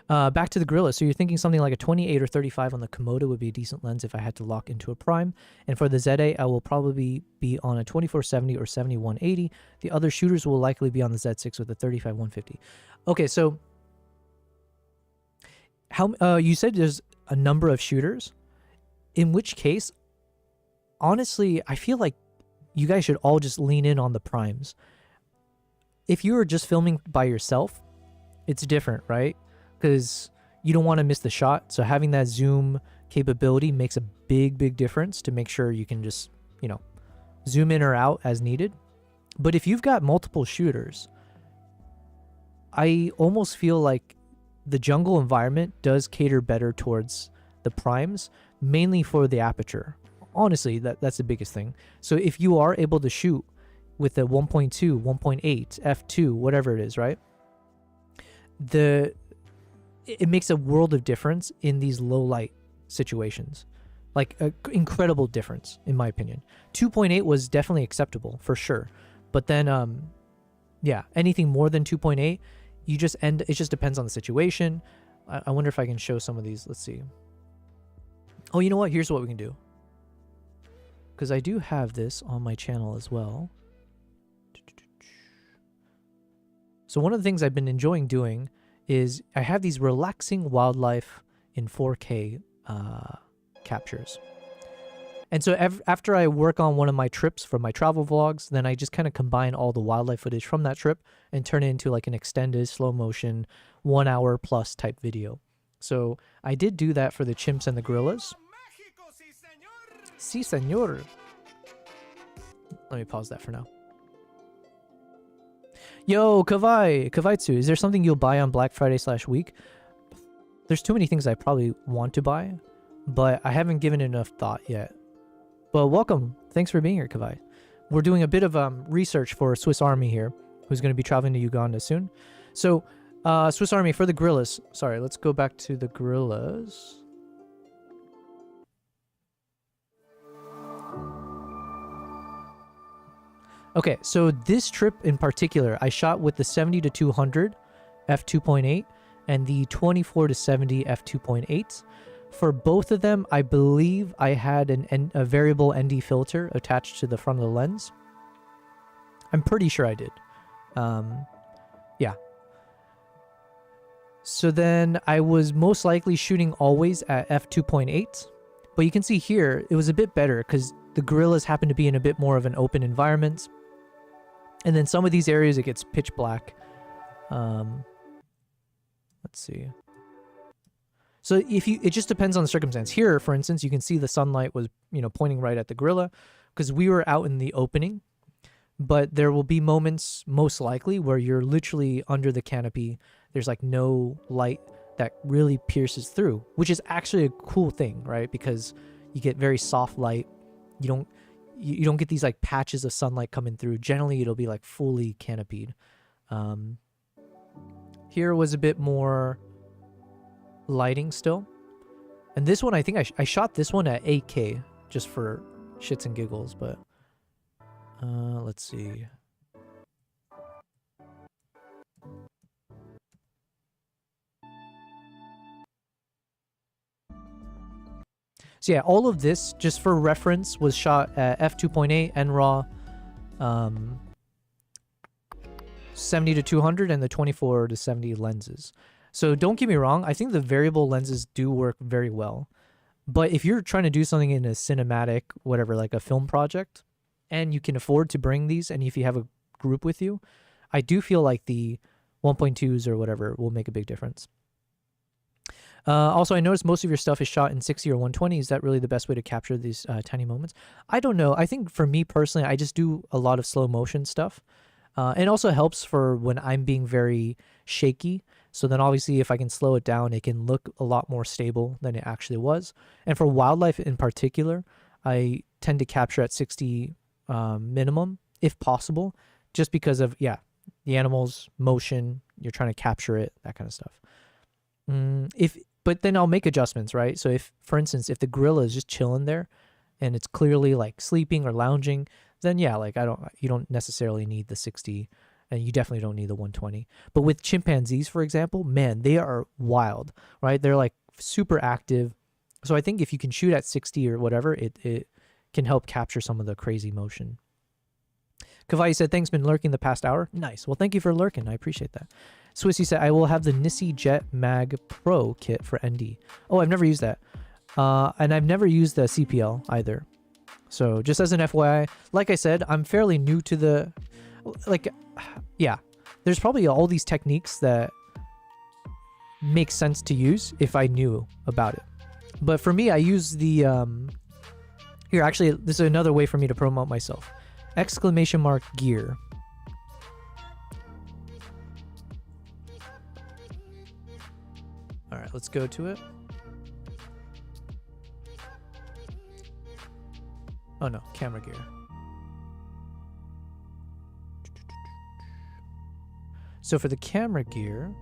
Back to the Gorilla. So you're thinking something like a 28 or 35 on the Komodo would be a decent lens if I had to lock into a prime. And for the ZA, I will probably be on a 24-70 or 70-180. The other shooters will likely be on the Z6 with a 35-150. Okay, so how you said there's a number of shooters, in which case, honestly, I feel like you guys should all just lean in on the primes. If you were just filming by yourself, it's different, right? Because you don't want to miss the shot. So having that zoom capability makes a big difference to make sure you can just, zoom in or out as needed. But if you've got multiple shooters, I almost feel like the jungle environment does cater better towards the primes, mainly for the aperture. Honestly, that's the biggest thing. So if you are able to shoot with a 1.2, 1.8, f2, whatever it is, right? It makes a world of difference in these low light situations. Like an incredible difference, in my opinion. 2.8 was definitely acceptable, for sure. But then, anything more than 2.8, it just depends on the situation. I wonder if I can show some of these. Let's see. Oh, you know what? Here's what we can do. Because I do have this on my channel as well. So one of the things I've been enjoying doing is I have these relaxing wildlife in 4K captures. And so after I work on one of my trips for my travel vlogs, then I just kind of combine all the wildlife footage from that trip and turn it into like an extended slow motion 1 hour plus type video. So I did do that for the chimps and the gorillas. Sí, señor. Let me pause that for now. Yo, Kavaitsu, is there something you'll buy on Black Friday/week? There's too many things I probably want to buy, but I haven't given it enough thought yet. But welcome. Thanks for being here, Kavai. We're doing a bit of research for Swiss Army here, who's going to be traveling to Uganda soon. So, Swiss Army, for the gorillas. Sorry, let's go back to the gorillas. Okay, so this trip in particular, I shot with the 70-200 f2.8 and the 24-70 f2.8. For both of them, I believe I had a variable ND filter attached to the front of the lens. I'm pretty sure I did. Yeah. So then I was most likely shooting always at f2.8. But you can see here, it was a bit better because the gorillas happen to be in a bit more of an open environment. And then some of these areas, it gets pitch black. Let's see. So it just depends on the circumstance. Here, for instance, you can see the sunlight was, pointing right at the gorilla because we were out in the opening. But there will be moments, most likely, where you're literally under the canopy. There's like no light that really pierces through, which is actually a cool thing, right? Because you get very soft light. You don't get these like patches of sunlight coming through. Generally, it'll be like fully canopied. Here was a bit more lighting still. And this one, I think I shot this one at 8K just for shits and giggles, but let's see. So yeah, all of this, just for reference, was shot at f2.8 NRAW, 70-200 and the 24-70 lenses. So don't get me wrong, I think the variable lenses do work very well. But if you're trying to do something in a cinematic, whatever, like a film project, and you can afford to bring these, and if you have a group with you, I do feel like the 1.2s or whatever will make a big difference. Also, I noticed most of your stuff is shot in 60 or 120. Is that really the best way to capture these tiny moments? I don't know. I think for me personally, I just do a lot of slow motion stuff. And also helps for when I'm being very shaky. So then obviously if I can slow it down, it can look a lot more stable than it actually was. And for wildlife in particular, I tend to capture at 60 minimum if possible, just because of, yeah, the animal's motion, you're trying to capture it, that kind of stuff. But then I'll make adjustments, right? So if, for instance, if the gorilla is just chilling there and it's clearly like sleeping or lounging, then yeah, like you don't necessarily need the 60, and you definitely don't need the 120. But with chimpanzees, for example, man, they are wild, right? They're like super active. So I think if you can shoot at 60 or whatever, it can help capture some of the crazy motion. Kavai said, thanks, been lurking the past hour. Nice. Well, thank you for lurking. I appreciate that. Swissy said, I will have the Nissi Jet Mag Pro kit for ND. Oh, I've never used that. And I've never used the CPL either. So just as an FYI, like I said, I'm fairly new to the, like, yeah, there's probably all these techniques that make sense to use if I knew about it. But for me, I use the, here, actually, this is another way for me to promote myself. Exclamation mark gear. All right, let's go to it. Oh no, camera gear. So for the camera gear,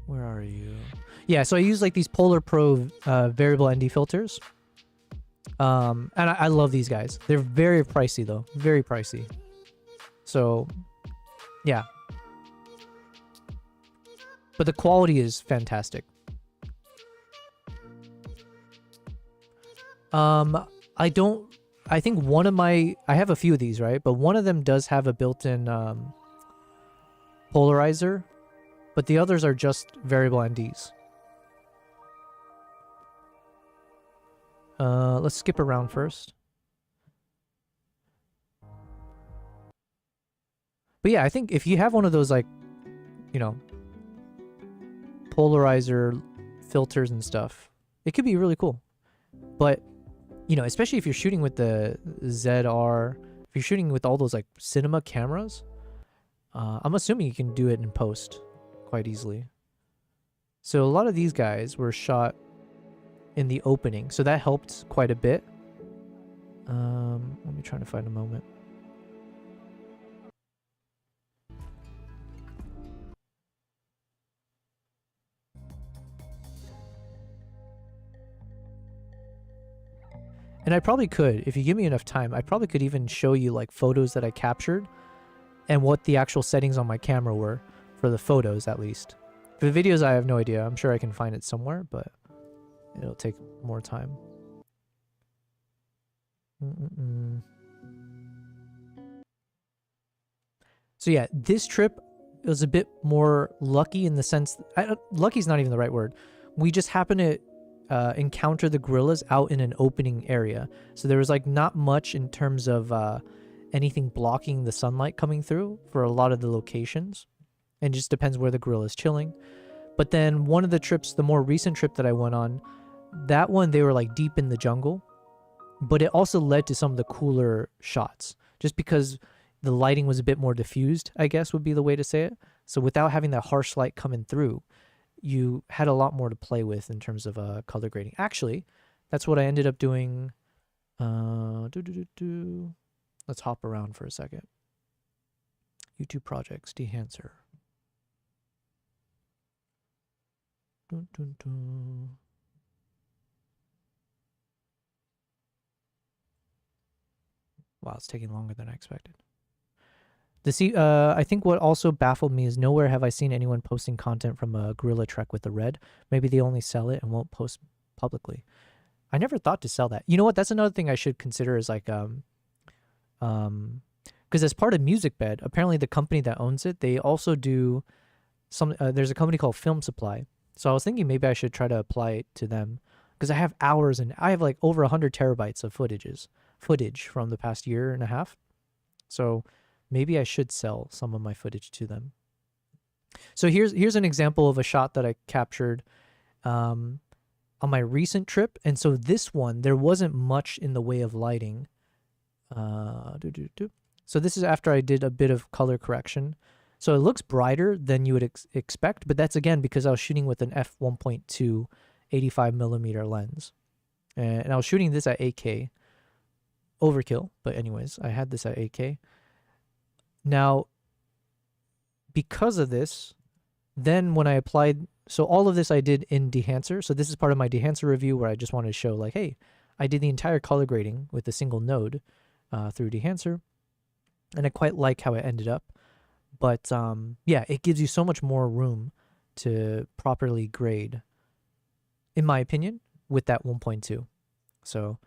where are you? Yeah, so I use like these Polar Pro variable ND filters. And I love these guys. They're very pricey though, very pricey. So yeah. But the quality is fantastic. I think I have a few of these, right? But one of them does have a built-in polarizer, but the others are just variable NDs. Let's skip around first. But yeah, I think if you have one of those, like, you know, polarizer filters and stuff, it could be really cool. But, you know, especially if you're shooting with the ZR, if you're shooting with all those like cinema cameras, I'm assuming you can do it in post quite easily. So a lot of these guys were shot in the opening, so that helped quite a bit. Let me try to find a moment. And I probably could, if you give me enough time, I probably could even show you like photos that I captured and what the actual settings on my camera were for the photos, at least. For the videos, I have no idea. I'm sure I can find it somewhere, but it'll take more time. So yeah, this trip was a bit more lucky in the sense... lucky's not even the right word. We just happened to encounter the gorillas out in an opening area. So there was like not much in terms of anything blocking the sunlight coming through for a lot of the locations. And it just depends where the gorilla's chilling. But then one of the trips, the more recent trip that I went on, that one they were like deep in the jungle. But it also led to some of the cooler shots. Just because the lighting was a bit more diffused, I guess would be the way to say it. So without having that harsh light coming through, you had a lot more to play with in terms of color grading. Actually, that's what I ended up doing. Let's hop around for a second. YouTube projects, dehancer. Wow, it's taking longer than I expected. I think what also baffled me is nowhere have I seen anyone posting content from a gorilla trek with the red. Maybe they only sell it and won't post publicly. I never thought to sell that. You know what? That's another thing I should consider is like, because as part of musicbed, apparently the company that owns it, they also do some, there's a company called Film Supply. So I was thinking maybe I should try to apply it to them because I have hours and I have like over 100 terabytes of footage from the past year and a half. So maybe I should sell some of my footage to them. So here's an example of a shot that I captured on my recent trip. And so this one, there wasn't much in the way of lighting. So this is after I did a bit of color correction. So it looks brighter than you would expect, but that's again because I was shooting with an f1.2 85mm lens. And I was shooting this at 8K. Overkill, but anyways, I had this at 8K. Now, because of this, then when I applied, so all of this I did in dehancer. So this is part of my dehancer review where I just wanted to show like, hey, I did the entire color grading with a single node through dehancer. And I quite like how it ended up. But yeah, it gives you so much more room to properly grade, in my opinion, with that 1.2. So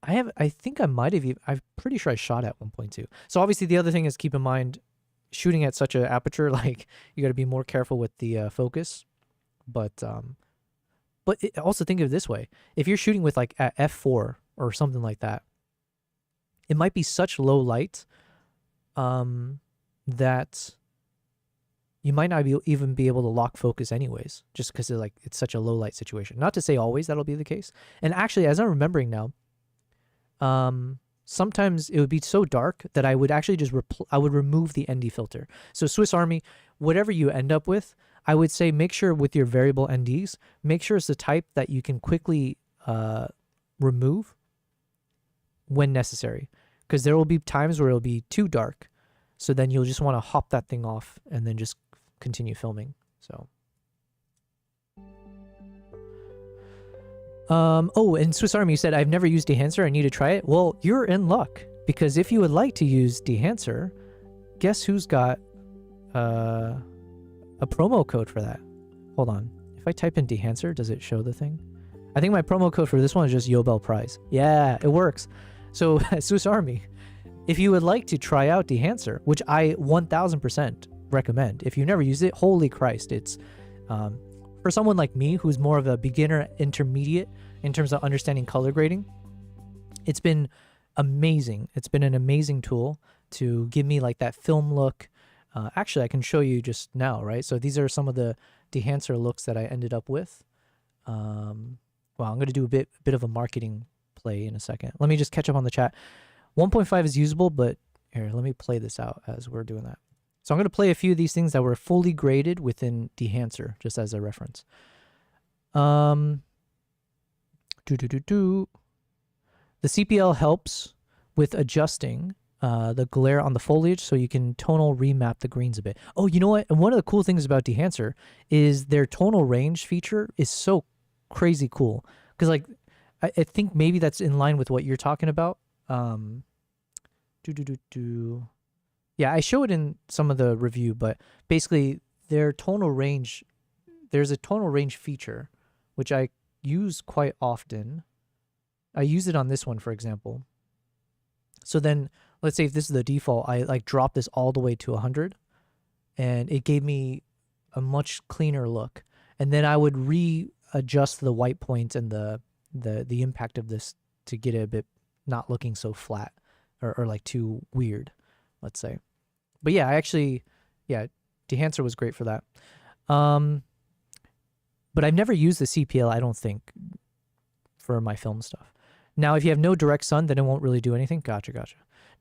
I think I might have, I'm pretty sure I shot at 1.2. So obviously the other thing is keep in mind, shooting at such an aperture, like you got to be more careful with the focus. But also think of it this way. If you're shooting with like at f4 or something like that, it might be such low light that you might not even be able to lock focus anyways, just because it's such a low light situation. Not to say always that'll be the case. And actually, as I'm remembering now, sometimes it would be so dark that I would actually just I would remove the ND filter. So Swiss Army, whatever you end up with, I would say make sure with your variable NDs, make sure it's the type that you can quickly remove when necessary, because there will be times where it'll be too dark. So then you'll just want to hop that thing off and then just continue filming. So. Oh, and Swiss Army, you said, I've never used dehancer. I need to try it. Well, you're in luck, because if you would like to use dehancer, guess who's got a promo code for that? Hold on. If I type in dehancer, does it show the thing? I think my promo code for this one is just Yobel Prize. Yeah, it works. So Swiss Army, if you would like to try out dehancer, which I 1000% recommend, if you never used it, holy Christ, it's for someone like me who's more of a beginner intermediate in terms of understanding color grading, it's been amazing. It's been an amazing tool to give me like that film look. Actually, I can show you just now, right? So these are some of the dehancer looks that I ended up with. Well, I'm going to do a bit of a marketing play in a second. Let me just catch up on the chat. 1.5 is usable, but here, let me play this out as we're doing that. So I'm going to play a few of these things that were fully graded within dehancer, just as a reference. The CPL helps with adjusting the glare on the foliage, so you can tonal remap the greens a bit. Oh, you know what? And one of the cool things about dehancer is their tonal range feature is so crazy cool. Because like, I think maybe that's in line with what you're talking about. Yeah, I show it in some of the review, but basically their tonal range, there's a tonal range feature, which I use quite often. I use it on this one, for example. So then let's say if this is the default, I like drop this all the way to 100 and it gave me a much cleaner look. And then I would readjust the white points and the impact of this to get it a bit not looking so flat or like too weird, let's say. But yeah, dehancer was great for that. But I've never used the CPL, I don't think, for my film stuff. Now, if you have no direct sun, then it won't really do anything. Gotcha.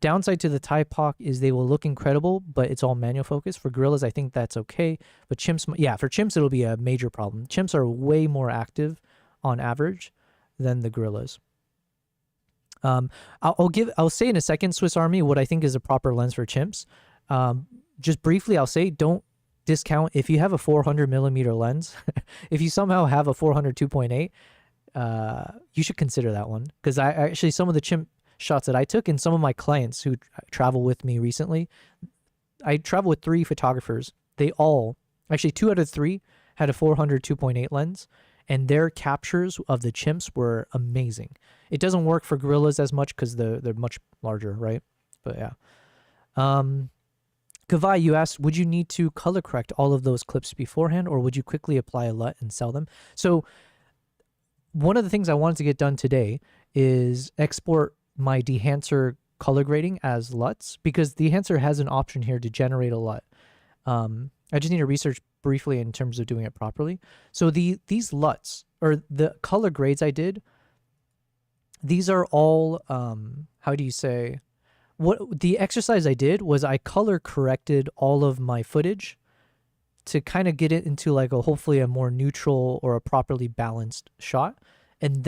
Downside to the Typoc is they will look incredible, but it's all manual focus. For gorillas, I think that's okay. But chimps, yeah, for chimps, it'll be a major problem. Chimps are way more active on average than the gorillas. I'll say in a second, Swiss Army, what I think is a proper lens for chimps. Just briefly, I'll say don't discount if you have a 400mm lens. If you somehow have a 400 2.8, you should consider that one, because I actually, some of the chimp shots that I took and some of my clients who travel with me recently, I travel with 3 photographers. They all, actually 2 out of 3 had a 400 2.8 lens, and their captures of the chimps were amazing. It doesn't work for gorillas as much because they're much larger, right? But yeah. Kavai, you asked, would you need to color correct all of those clips beforehand, or would you quickly apply a LUT and sell them? So one of the things I wanted to get done today is export my dehancer color grading as LUTs, because dehancer has an option here to generate a LUT. I just need to research briefly in terms of doing it properly. So these LUTs, or the color grades I did, these are all, how do you say, what the exercise I did was I color corrected all of my footage to kind of get it into like a hopefully a more neutral or a properly balanced shot. And